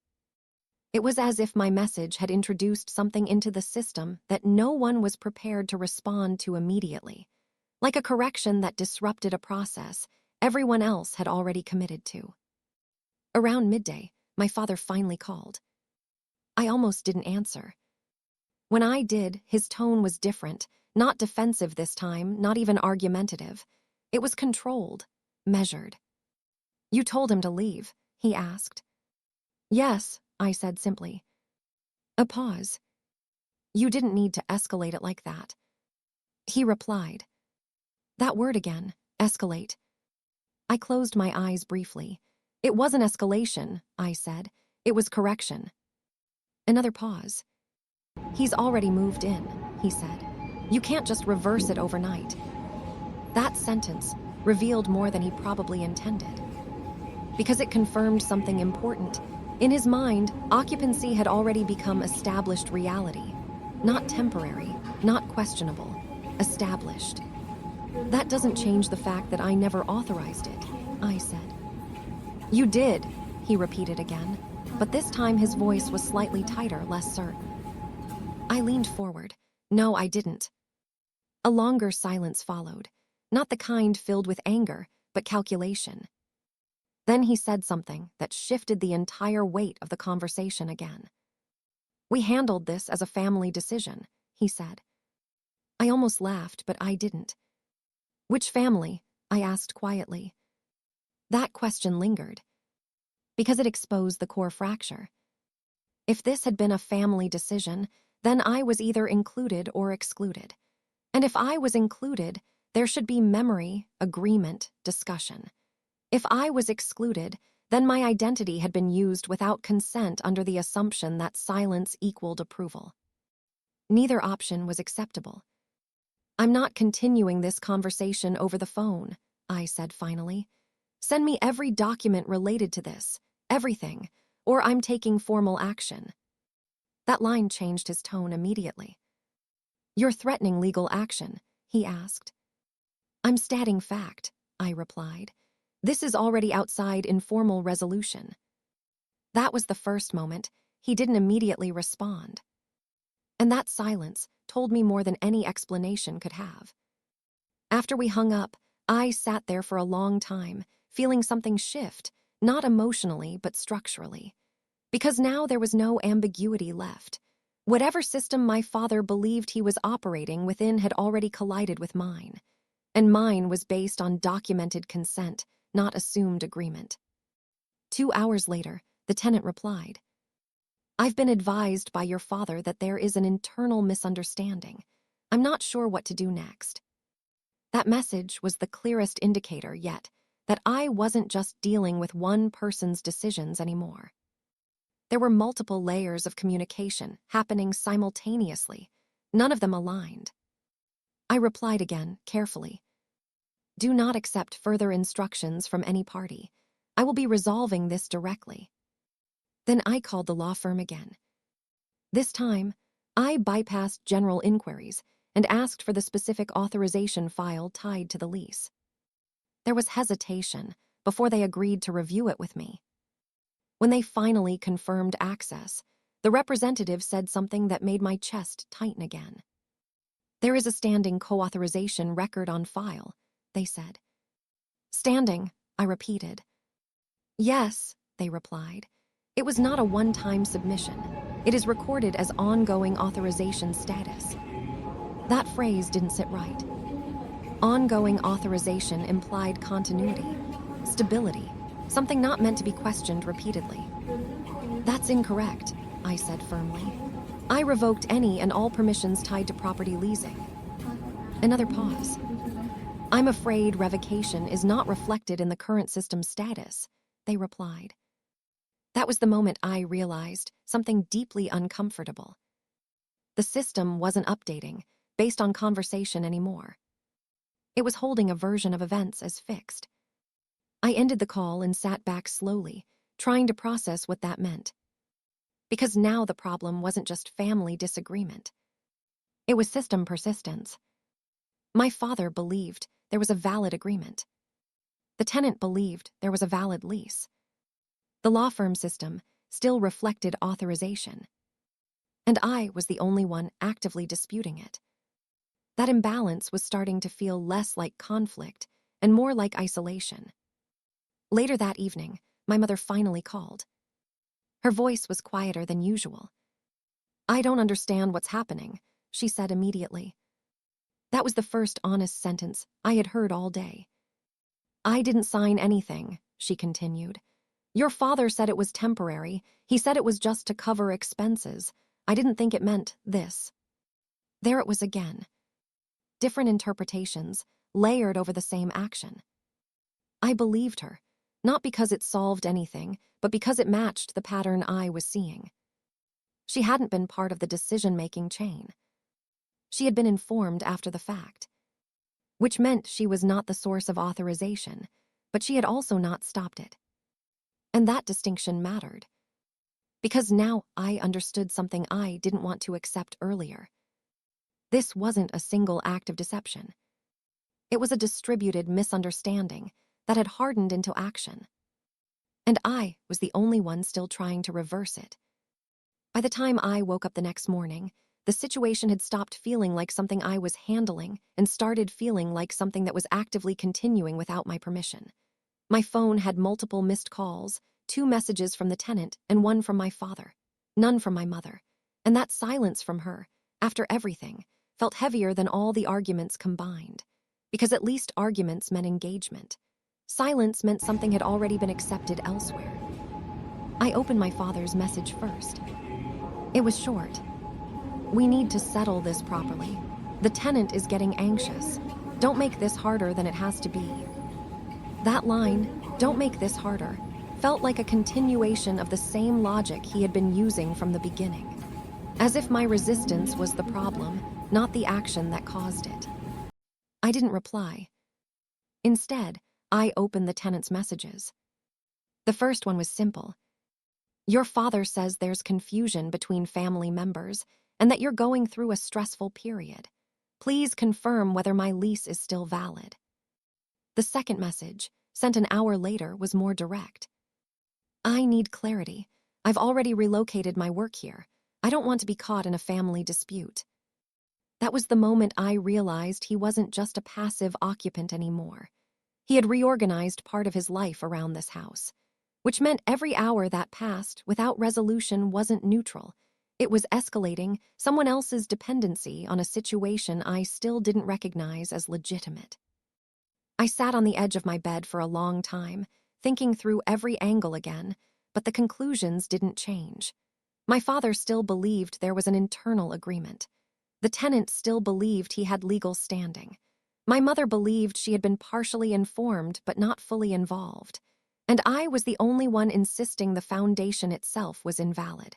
It was as if my message had introduced something into the system that no one was prepared to respond to immediately, like a correction that disrupted a process everyone else had already committed to. Around midday, my father finally called. I almost didn't answer. When I did, his tone was different, not defensive this time, not even argumentative. It was controlled, measured. "You told him to leave?" he asked. "Yes," I said simply. A pause. "You didn't need to escalate it like that." He replied. That word again, escalate. I closed my eyes briefly. "It wasn't escalation," I said. "It was correction." Another pause. "He's already moved in," he said. "You can't just reverse it overnight." That sentence revealed more than he probably intended, because it confirmed something important. In his mind, occupancy had already become established reality. Not temporary, not questionable, established. "That doesn't change the fact that I never authorized it," I said. "You did," he repeated again, but this time his voice was slightly tighter, less certain. I leaned forward. "No, I didn't." A longer silence followed, not the kind filled with anger, but calculation. Then he said something that shifted the entire weight of the conversation again. "We handled this as a family decision," he said. I almost laughed, but I didn't. "Which family?" I asked quietly. That question lingered, because it exposed the core fracture. If this had been a family decision, then I was either included or excluded. And if I was included, there should be memory, agreement, discussion. If I was excluded, then my identity had been used without consent under the assumption that silence equaled approval. Neither option was acceptable. "I'm not continuing this conversation over the phone," I said finally. "Send me every document related to this, everything, or I'm taking formal action." That line changed his tone immediately. "You're threatening legal action?" he asked. "I'm stating fact," I replied. "This is already outside informal resolution." That was the first moment. He didn't immediately respond. And that silence told me more than any explanation could have. After we hung up, I sat there for a long time, feeling something shift, not emotionally, but structurally. Because now there was no ambiguity left. Whatever system my father believed he was operating within had already collided with mine. And mine was based on documented consent, not assumed agreement. 2 hours later, the tenant replied, "I've been advised by your father that there is an internal misunderstanding. I'm not sure what to do next." That message was the clearest indicator yet that I wasn't just dealing with one person's decisions anymore. There were multiple layers of communication happening simultaneously, none of them aligned. I replied again, carefully. "Do not accept further instructions from any party. I will be resolving this directly." Then I called the law firm again. This time, I bypassed general inquiries and asked for the specific authorization file tied to the lease. There was hesitation before they agreed to review it with me. When they finally confirmed access, the representative said something that made my chest tighten again. "There is a standing co-authorization record on file," they said. "Standing," I repeated. "Yes," they replied. "It was not a one-time submission. It is recorded as ongoing authorization status." That phrase didn't sit right. Ongoing authorization implied continuity, stability, something not meant to be questioned repeatedly. "That's incorrect," I said firmly. "I revoked any and all permissions tied to property leasing." Another pause. "I'm afraid revocation is not reflected in the current system status," they replied. That was the moment I realized something deeply uncomfortable. The system wasn't updating based on conversation anymore. It was holding a version of events as fixed. I ended the call and sat back slowly, trying to process what that meant. Because now the problem wasn't just family disagreement. It was system persistence. My father believed there was a valid agreement. The tenant believed there was a valid lease. The law firm system still reflected authorization. And I was the only one actively disputing it. That imbalance was starting to feel less like conflict and more like isolation. Later that evening, my mother finally called. Her voice was quieter than usual. "I don't understand what's happening," she said immediately. That was the first honest sentence I had heard all day. "I didn't sign anything," she continued. "Your father said it was temporary. He said it was just to cover expenses. I didn't think it meant this." There it was again. Different interpretations, layered over the same action. I believed her, not because it solved anything, but because it matched the pattern I was seeing. She hadn't been part of the decision-making chain. She had been informed after the fact, which meant she was not the source of authorization, but she had also not stopped it. And that distinction mattered, because now I understood something I didn't want to accept earlier. This wasn't a single act of deception. It was a distributed misunderstanding that had hardened into action. And I was the only one still trying to reverse it. By the time I woke up the next morning, the situation had stopped feeling like something I was handling and started feeling like something that was actively continuing without my permission. My phone had multiple missed calls, 2 messages from the tenant and 1 from my father, none from my mother. And that silence from her, after everything, felt heavier than all the arguments combined. Because at least arguments meant engagement. Silence meant something had already been accepted elsewhere. I opened my father's message first. It was short. "We need to settle this properly. The tenant is getting anxious. Don't make this harder than it has to be." That line, "don't make this harder," felt like a continuation of the same logic he had been using from the beginning. As if my resistance was the problem, not the action that caused it. I didn't reply. Instead, I opened the tenant's messages. The first one was simple. "Your father says there's confusion between family members and that you're going through a stressful period. Please confirm whether my lease is still valid." The second message, sent an hour later, was more direct. "I need clarity. I've already relocated my work here. I don't want to be caught in a family dispute." That was the moment I realized he wasn't just a passive occupant anymore. He had reorganized part of his life around this house, which meant every hour that passed without resolution wasn't neutral. It was escalating someone else's dependency on a situation I still didn't recognize as legitimate. I sat on the edge of my bed for a long time, thinking through every angle again, but the conclusions didn't change. My father still believed there was an internal agreement. The tenant still believed he had legal standing. My mother believed she had been partially informed but not fully involved. And I was the only one insisting the foundation itself was invalid.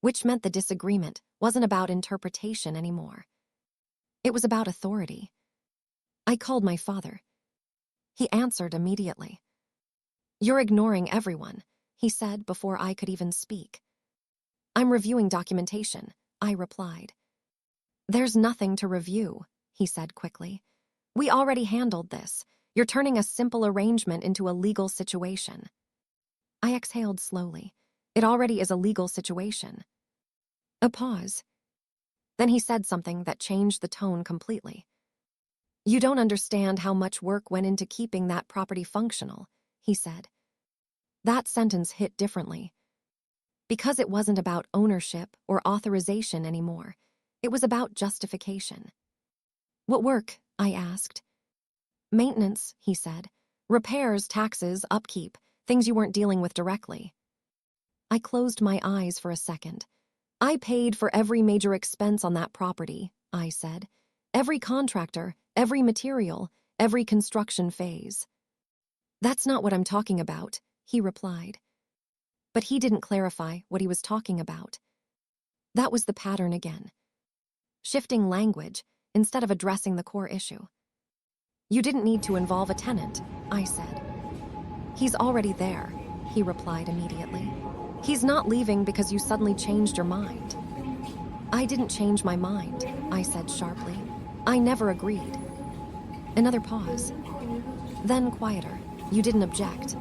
Which meant the disagreement wasn't about interpretation anymore. It was about authority. I called my father. He answered immediately. "You're ignoring everyone," he said before I could even speak. "I'm reviewing documentation," I replied. "There's nothing to review," he said quickly. "We already handled this. You're turning a simple arrangement into a legal situation." I exhaled slowly. It already is a legal situation. A pause. Then he said something that changed the tone completely. "You don't understand how much work went into keeping that property functional," he said. That sentence hit differently. Because it wasn't about ownership or authorization anymore. It was about justification. "What work?" I asked. "Maintenance," he said. "Repairs, taxes, upkeep, things you weren't dealing with directly." I closed my eyes for a second. "I paid for every major expense on that property," I said. "Every contractor, every material, every construction phase." "That's not what I'm talking about," he replied. But he didn't clarify what he was talking about. That was the pattern again. Shifting language instead of addressing the core issue. "You didn't need to involve a tenant," I said. "He's already there," he replied immediately. "He's not leaving because you suddenly changed your mind." "I didn't change my mind," I said sharply. "I never agreed." Another pause. Then quieter. "You didn't object."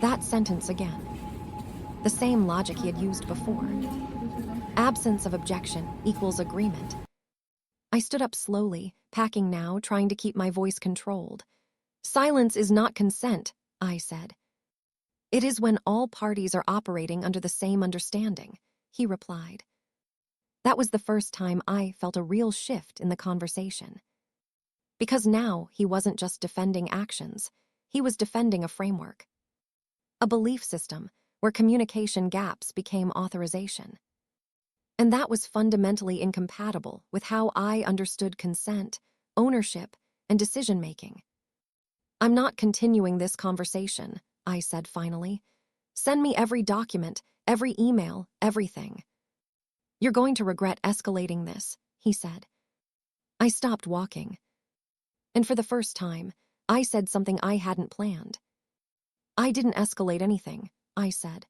That sentence again. The same logic he had used before. Absence of objection equals agreement. I stood up slowly, packing now, trying to keep my voice controlled. "Silence is not consent," I said. It is when all parties are operating under the same understanding, he replied. That was the first time I felt a real shift in the conversation. Because now he wasn't just defending actions, he was defending a framework. A belief system where communication gaps became authorization. And that was fundamentally incompatible with how I understood consent, ownership, and decision-making. I'm not continuing this conversation, I said finally. Send me every document, every email, everything. You're going to regret escalating this, he said. I stopped walking. And for the first time, I said something I hadn't planned. I didn't escalate anything, I said.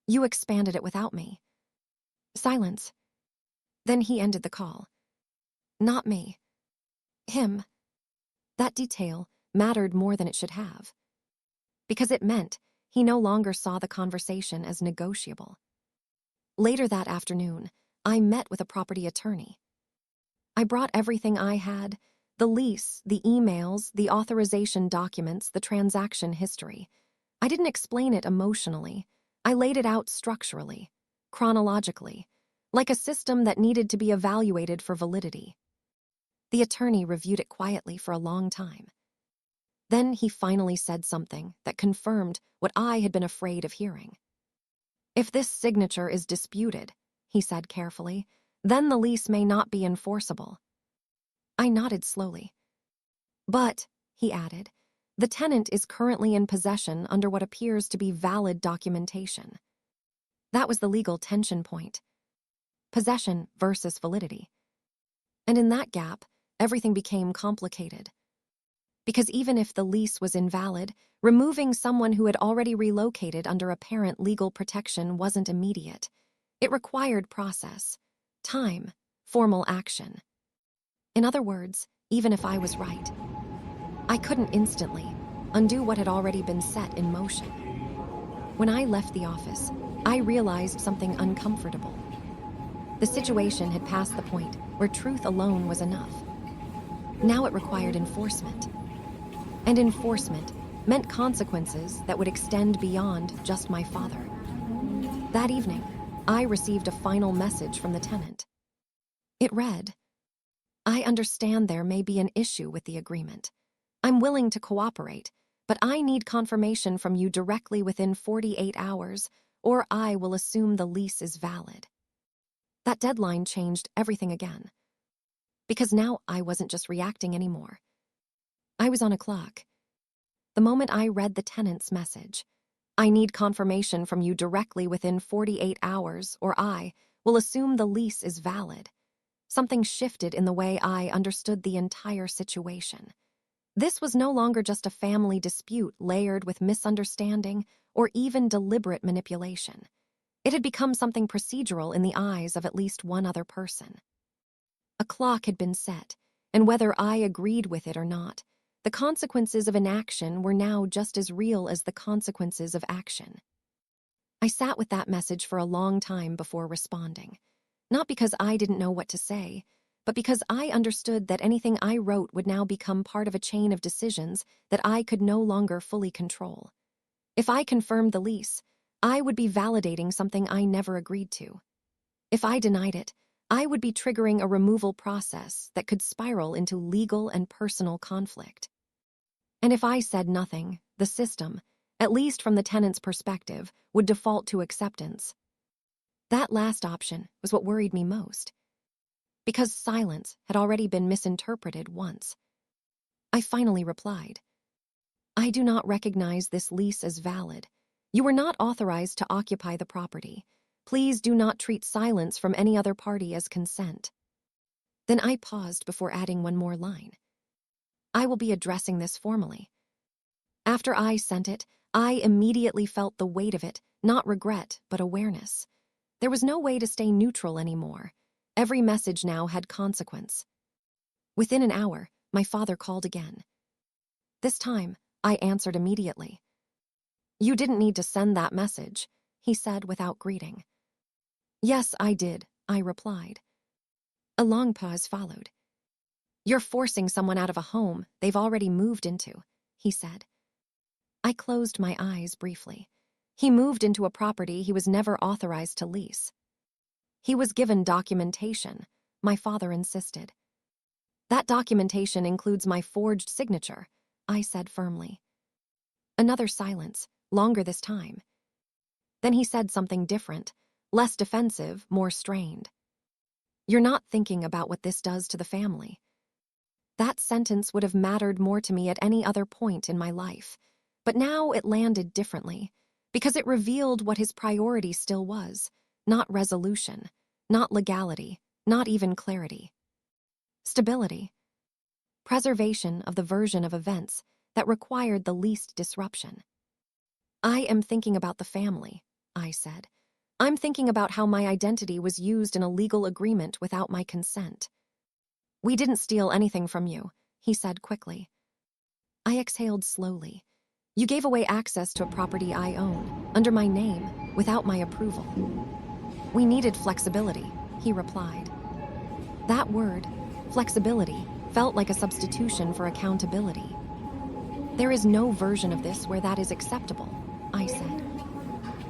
You expanded it without me. Silence. Then he ended the call. Not me. Him. That detail mattered more than it should have. Because it meant he no longer saw the conversation as negotiable. Later that afternoon, I met with a property attorney. I brought everything I had, the lease, the emails, the authorization documents, the transaction history. I didn't explain it emotionally. I laid it out structurally, chronologically, like a system that needed to be evaluated for validity. The attorney reviewed it quietly for a long time. Then he finally said something that confirmed what I had been afraid of hearing. If this signature is disputed, he said carefully, then the lease may not be enforceable. I nodded slowly. But, he added, the tenant is currently in possession under what appears to be valid documentation. That was the legal tension point. Possession versus validity. And in that gap, everything became complicated. Because even if the lease was invalid, removing someone who had already relocated under apparent legal protection wasn't immediate. It required process, time, formal action. In other words, even if I was right, I couldn't instantly undo what had already been set in motion. When I left the office, I realized something uncomfortable. The situation had passed the point where truth alone was enough. Now it required enforcement. And enforcement meant consequences that would extend beyond just my father. That evening, I received a final message from the tenant. It read, I understand there may be an issue with the agreement. I'm willing to cooperate, but I need confirmation from you directly within 48 hours, or I will assume the lease is valid. That deadline changed everything again. Because now I wasn't just reacting anymore. I was on a clock. The moment I read the tenant's message, I need confirmation from you directly within 48 hours, or I will assume the lease is valid. Something shifted in the way I understood the entire situation. This was no longer just a family dispute layered with misunderstanding or even deliberate manipulation. It had become something procedural in the eyes of at least one other person. A clock had been set, and whether I agreed with it or not, the consequences of inaction were now just as real as the consequences of action. I sat with that message for a long time before responding, not because I didn't know what to say, but because I understood that anything I wrote would now become part of a chain of decisions that I could no longer fully control. If I confirmed the lease, I would be validating something I never agreed to. If I denied it, I would be triggering a removal process that could spiral into legal and personal conflict. And if I said nothing, the system, at least from the tenant's perspective, would default to acceptance. That last option was what worried me most. Because silence had already been misinterpreted once. I finally replied, I do not recognize this lease as valid. You were not authorized to occupy the property. Please do not treat silence from any other party as consent. Then I paused before adding one more line. I will be addressing this formally. After I sent it, I immediately felt the weight of it, not regret, but awareness. There was no way to stay neutral anymore. Every message now had consequence. Within an hour, my father called again. This time, I answered immediately. You didn't need to send that message, he said without greeting. Yes, I did, I replied. A long pause followed. You're forcing someone out of a home they've already moved into, he said. I closed my eyes briefly. He moved into a property he was never authorized to lease. He was given documentation, my father insisted. That documentation includes my forged signature, I said firmly. Another silence, longer this time. Then he said something different, less defensive, more strained. You're not thinking about what this does to the family. That sentence would have mattered more to me at any other point in my life, but now it landed differently, because it revealed what his priority still was, not resolution, not legality, not even clarity. Stability. Preservation of the version of events that required the least disruption. I am thinking about the family, I said. I'm thinking about how my identity was used in a legal agreement without my consent. We didn't steal anything from you, he said quickly. I exhaled slowly. You gave away access to a property I own, under my name, without my approval. We needed flexibility, he replied. That word, flexibility, felt like a substitution for accountability. There is no version of this where that is acceptable, I said.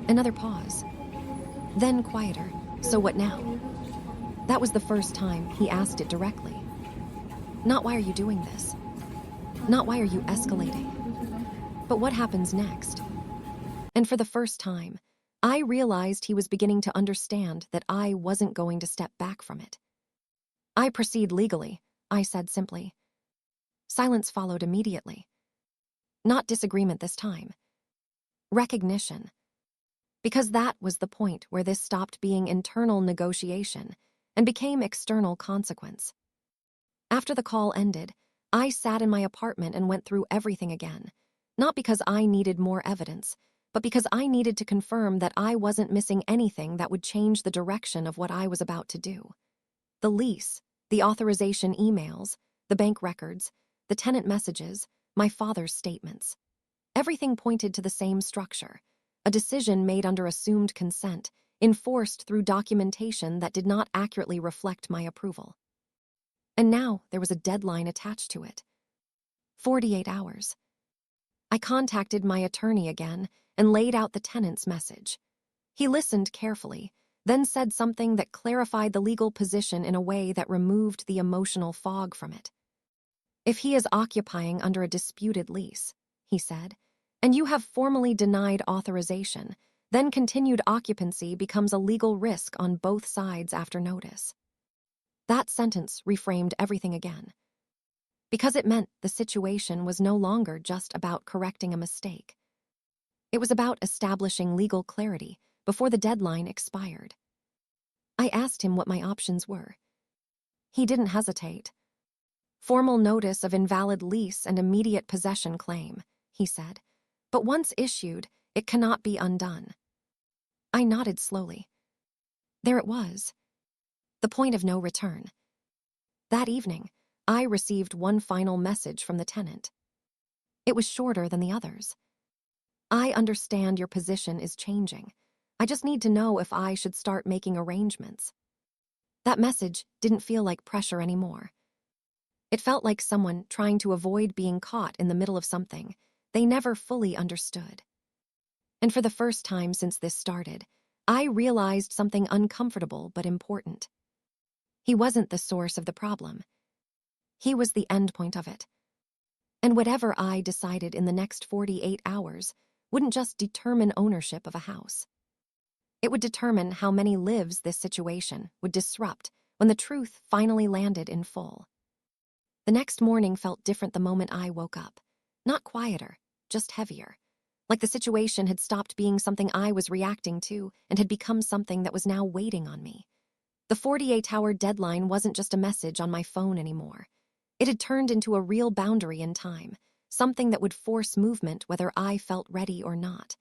Another pause. Then quieter. So what now? That was the first time he asked it directly. Not why are you doing this? Not why are you escalating? But what happens next? And for the first time, I realized he was beginning to understand that I wasn't going to step back from it. I proceed legally, I said simply. Silence followed immediately. Not disagreement this time. Recognition. Because that was the point where this stopped being internal negotiation and became external consequence. After the call ended, I sat in my apartment and went through everything again, not because I needed more evidence, but because I needed to confirm that I wasn't missing anything that would change the direction of what I was about to do. The lease, the authorization emails, the bank records, the tenant messages, my father's statements. Everything pointed to the same structure, a decision made under assumed consent, enforced through documentation that did not accurately reflect my approval. And now there was a deadline attached to it. 48 hours. I contacted my attorney again and laid out the tenant's message. He listened carefully, then said something that clarified the legal position in a way that removed the emotional fog from it. If he is occupying under a disputed lease, he said, and you have formally denied authorization, then continued occupancy becomes a legal risk on both sides after notice. That sentence reframed everything again. Because it meant the situation was no longer just about correcting a mistake. It was about establishing legal clarity before the deadline expired. I asked him what my options were. He didn't hesitate. Formal notice of invalid lease and immediate possession claim, he said. But once issued, it cannot be undone. I nodded slowly. There it was. The point of no return. That evening, I received one final message from the tenant. It was shorter than the others. I understand your position is changing. I just need to know if I should start making arrangements. That message didn't feel like pressure anymore. It felt like someone trying to avoid being caught in the middle of something they never fully understood. And for the first time since this started, I realized something uncomfortable but important. He wasn't the source of the problem. He was the endpoint of it. And whatever I decided in the next 48 hours wouldn't just determine ownership of a house. It would determine how many lives this situation would disrupt when the truth finally landed in full. The next morning felt different the moment I woke up. Not quieter, just heavier. Like the situation had stopped being something I was reacting to and had become something that was now waiting on me. The 48-hour deadline wasn't just a message on my phone anymore. It had turned into a real boundary in time, something that would force movement whether I felt ready or not.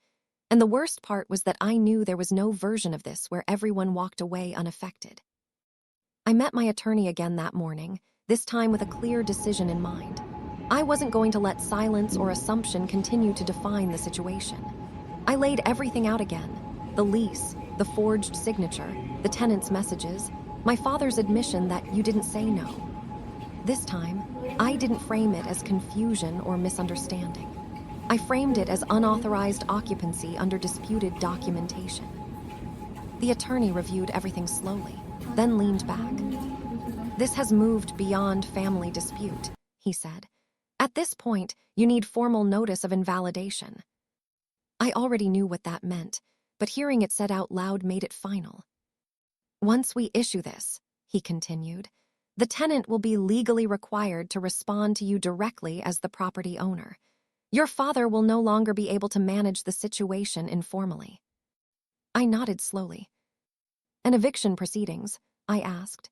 And the worst part was that I knew there was no version of this where everyone walked away unaffected. I met my attorney again that morning, this time with a clear decision in mind. I wasn't going to let silence or assumption continue to define the situation. I laid everything out again: the lease, the forged signature, the tenant's messages, my father's admission that you didn't say no. This time, I didn't frame it as confusion or misunderstanding. I framed it as unauthorized occupancy under disputed documentation. The attorney reviewed everything slowly, then leaned back. "This has moved beyond family dispute," he said. "At this point, you need formal notice of invalidation." I already knew what that meant, but hearing it said out loud made it final. "Once we issue this," he continued, "the tenant will be legally required to respond to you directly as the property owner. Your father will no longer be able to manage the situation informally." I nodded slowly. "And eviction proceedings?" I asked.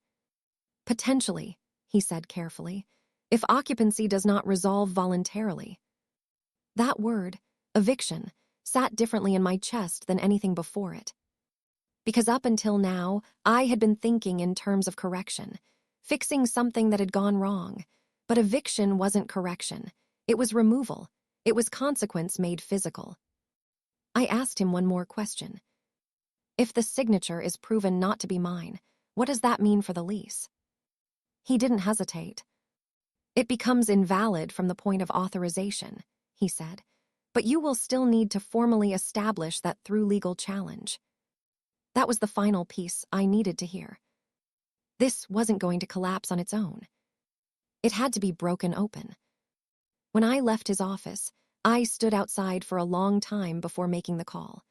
"Potentially," he said carefully, "if occupancy does not resolve voluntarily." That word, eviction, sat differently in my chest than anything before it. Because up until now, I had been thinking in terms of correction, fixing something that had gone wrong. But eviction wasn't correction. It was removal. It was consequence made physical. I asked him one more question. "If the signature is proven not to be mine, what does that mean for the lease?" He didn't hesitate. "It becomes invalid from the point of authorization," he said, "but you will still need to formally establish that through legal challenge." That was the final piece I needed to hear. This wasn't going to collapse on its own. It had to be broken open. When I left his office, I stood outside for a long time before making the call.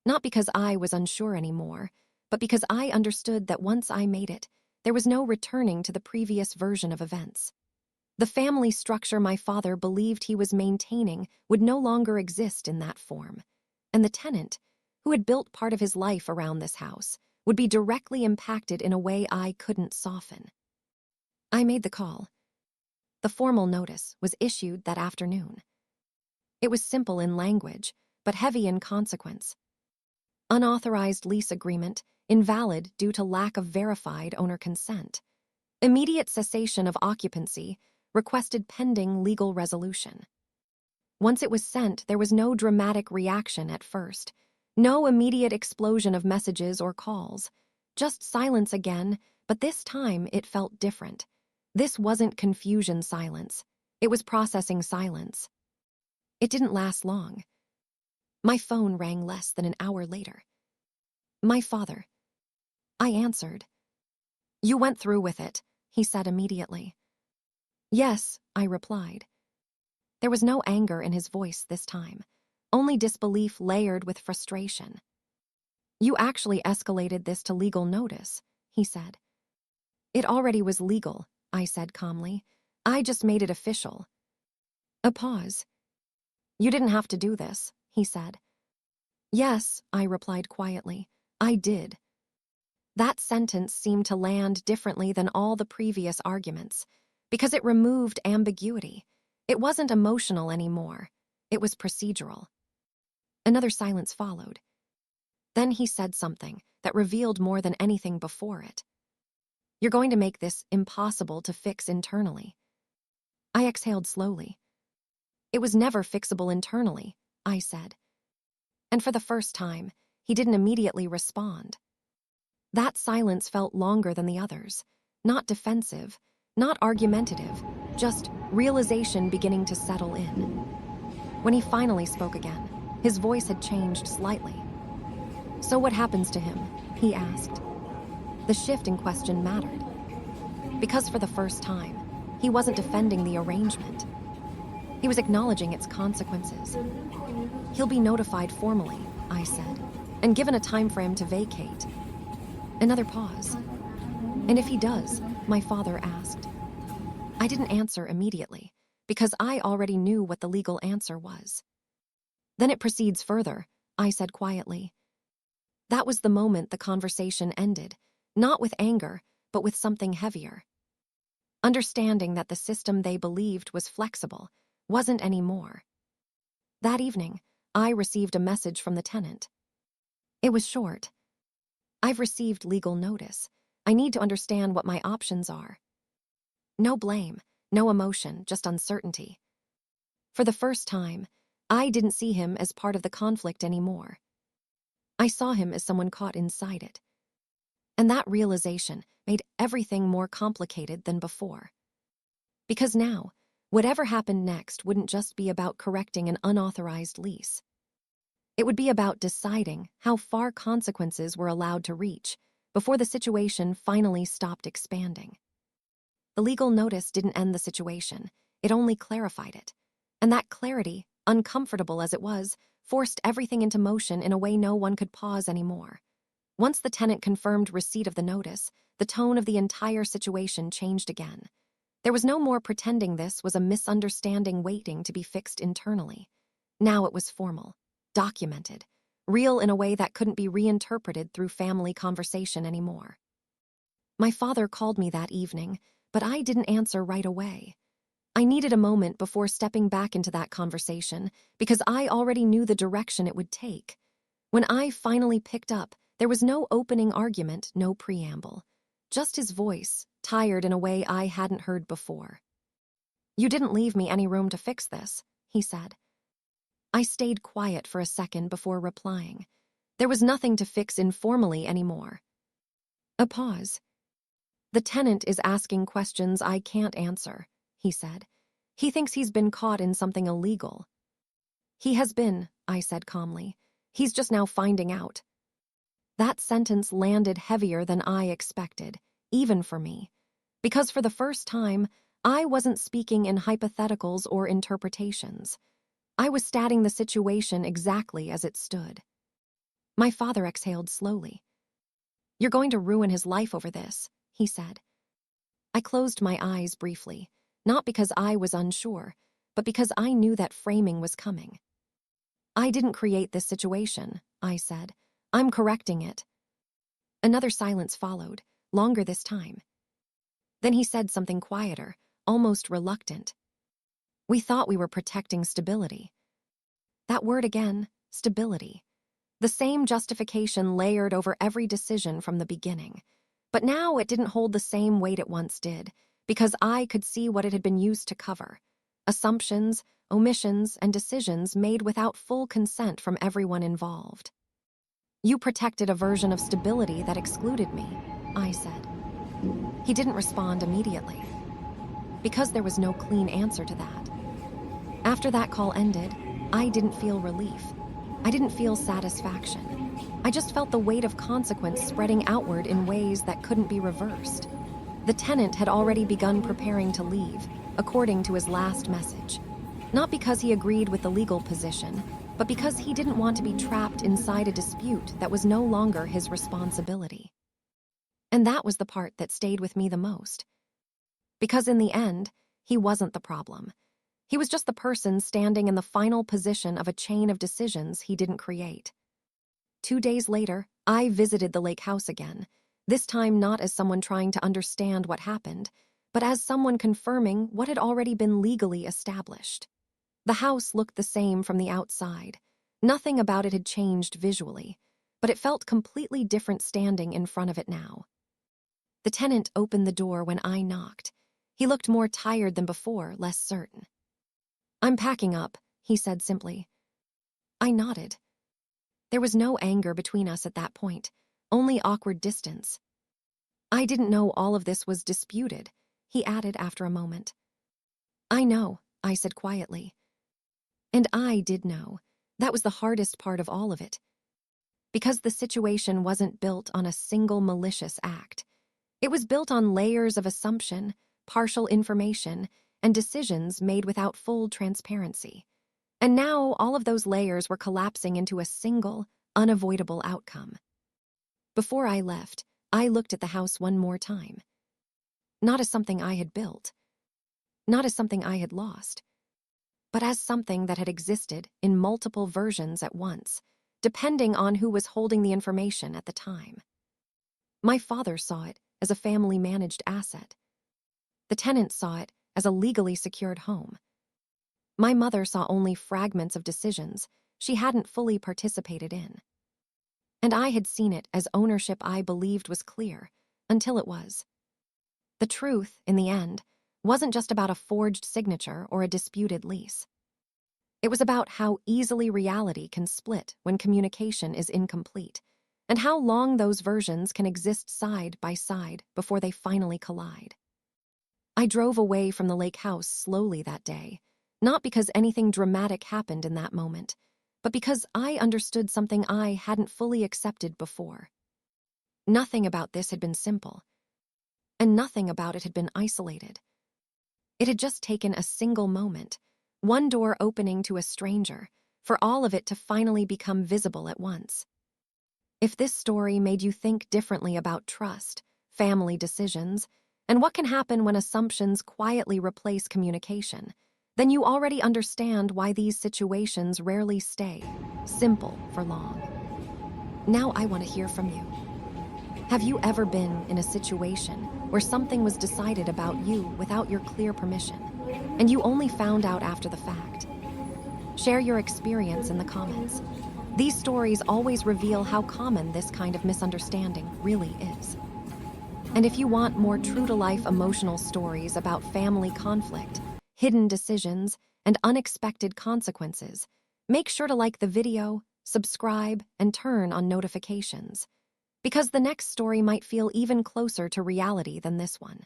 Not because I was unsure anymore, but because I understood that once I made it, there was no returning to the previous version of events. The family structure my father believed he was maintaining would no longer exist in that form, and the tenant, who had built part of his life around this house, would be directly impacted in a way I couldn't soften. I made the call. The formal notice was issued that afternoon. It was simple in language, but heavy in consequence. Unauthorized lease agreement, invalid due to lack of verified owner consent. Immediate cessation of occupancy, requested pending legal resolution. Once it was sent, there was no dramatic reaction at first. No immediate explosion of messages or calls. Just silence again, but this time it felt different. This wasn't confusion silence. It was processing silence. It didn't last long. My phone rang less than an hour later. "My father." I answered. "You went through with it," he said immediately. "Yes," I replied. There was no anger in his voice this time, only disbelief layered with frustration. "You actually escalated this to legal notice," he said. "It already was legal," I said calmly. "I just made it official." A pause. "You didn't have to do this," he said. "Yes," I replied quietly. "I did." That sentence seemed to land differently than all the previous arguments, because it removed ambiguity. It wasn't emotional anymore. It was procedural. Another silence followed. Then he said something that revealed more than anything before it. "You're going to make this impossible to fix internally." I exhaled slowly. "It was never fixable internally," I said. And for the first time, he didn't immediately respond. That silence felt longer than the others. Not defensive, not argumentative, just realization beginning to settle in. When he finally spoke again, his voice had changed slightly. "So what happens to him?" he asked. The shift in question mattered. Because for the first time, he wasn't defending the arrangement. He was acknowledging its consequences. "He'll be notified formally," I said, "and given a time frame to vacate." Another pause. "And if he does?" my father asked. I didn't answer immediately, because I already knew what the legal answer was. "Then it proceeds further," I said quietly. That was the moment the conversation ended, not with anger, but with something heavier. Understanding that the system they believed was flexible wasn't anymore. That evening, I received a message from the tenant. It was short. "I've received legal notice. I need to understand what my options are." No blame, no emotion, just uncertainty. For the first time, I didn't see him as part of the conflict anymore. I saw him as someone caught inside it. And that realization made everything more complicated than before. Because now, Whatever happened next wouldn't just be about correcting an unauthorized lease. It would be about deciding how far consequences were allowed to reach before the situation finally stopped expanding. The legal notice didn't end the situation, it only clarified it. And that clarity, uncomfortable as it was, forced everything into motion in a way no one could pause anymore. Once the tenant confirmed receipt of the notice, the tone of the entire situation changed again. There was no more pretending this was a misunderstanding waiting to be fixed internally. Now it was formal, documented, real in a way that couldn't be reinterpreted through family conversation anymore. My father called me that evening, but I didn't answer right away. I needed a moment before stepping back into that conversation because I already knew the direction it would take. When I finally picked up, there was no opening argument, no preamble. Just his voice, tired in a way I hadn't heard before. "You didn't leave me any room to fix this," he said. I stayed quiet for a second before replying. There was nothing to fix informally anymore. A pause. "The tenant is asking questions I can't answer," he said. "He thinks he's been caught in something illegal." "He has been," I said calmly. "He's just now finding out." That sentence landed heavier than I expected, even for me, because for the first time, I wasn't speaking in hypotheticals or interpretations. I was stating the situation exactly as it stood. My father exhaled slowly. "You're going to ruin his life over this," he said. I closed my eyes briefly, not because I was unsure, but because I knew that framing was coming. "I didn't create this situation," I said. "I'm correcting it." Another silence followed, longer this time. Then he said something quieter, almost reluctant. "We thought we were protecting stability." That word again, stability. The same justification layered over every decision from the beginning. But now it didn't hold the same weight it once did, because I could see what it had been used to cover. Assumptions, omissions, and decisions made without full consent from everyone involved. "You protected a version of stability that excluded me," I said. He didn't respond immediately, because there was no clean answer to that. After that call ended, I didn't feel relief. I didn't feel satisfaction. I just felt the weight of consequence spreading outward in ways that couldn't be reversed. The tenant had already begun preparing to leave, according to his last message. Not because he agreed with the legal position, but because he didn't want to be trapped inside a dispute that was no longer his responsibility. And that was the part that stayed with me the most. Because in the end, he wasn't the problem. He was just the person standing in the final position of a chain of decisions he didn't create. 2 days later, I visited the lake house again, this time not as someone trying to understand what happened, but as someone confirming what had already been legally established. The house looked the same from the outside. Nothing about it had changed visually, but it felt completely different standing in front of it now. The tenant opened the door when I knocked. He looked more tired than before, less certain. "I'm packing up," he said simply. I nodded. There was no anger between us at that point, only awkward distance. "I didn't know all of this was disputed," he added after a moment. "I know," I said quietly. And I did know. That was the hardest part of all of it. Because the situation wasn't built on a single malicious act. It was built on layers of assumption, partial information, and decisions made without full transparency. And now all of those layers were collapsing into a single, unavoidable outcome. Before I left, I looked at the house one more time. Not as something I had built. Not as something I had lost. But as something that had existed in multiple versions at once, depending on who was holding the information at the time. My father saw it as a family-managed asset. The tenant saw it as a legally secured home. My mother saw only fragments of decisions she hadn't fully participated in. And I had seen it as ownership I believed was clear, until it was. The truth, in the end, wasn't just about a forged signature or a disputed lease. It was about how easily reality can split when communication is incomplete, and how long those versions can exist side by side before they finally collide. I drove away from the lake house slowly that day, not because anything dramatic happened in that moment, but because I understood something I hadn't fully accepted before. Nothing about this had been simple, and nothing about it had been isolated. It had just taken a single moment, one door opening to a stranger, for all of it to finally become visible at once. If this story made you think differently about trust, family decisions, and what can happen when assumptions quietly replace communication, then you already understand why these situations rarely stay simple for long. Now I want to hear from you. Have you ever been in a situation where something was decided about you without your clear permission, and you only found out after the fact? Share your experience in the comments. These stories always reveal how common this kind of misunderstanding really is. And if you want more true-to-life emotional stories about family conflict, hidden decisions, and unexpected consequences, make sure to like the video, subscribe, and turn on notifications, because the next story might feel even closer to reality than this one.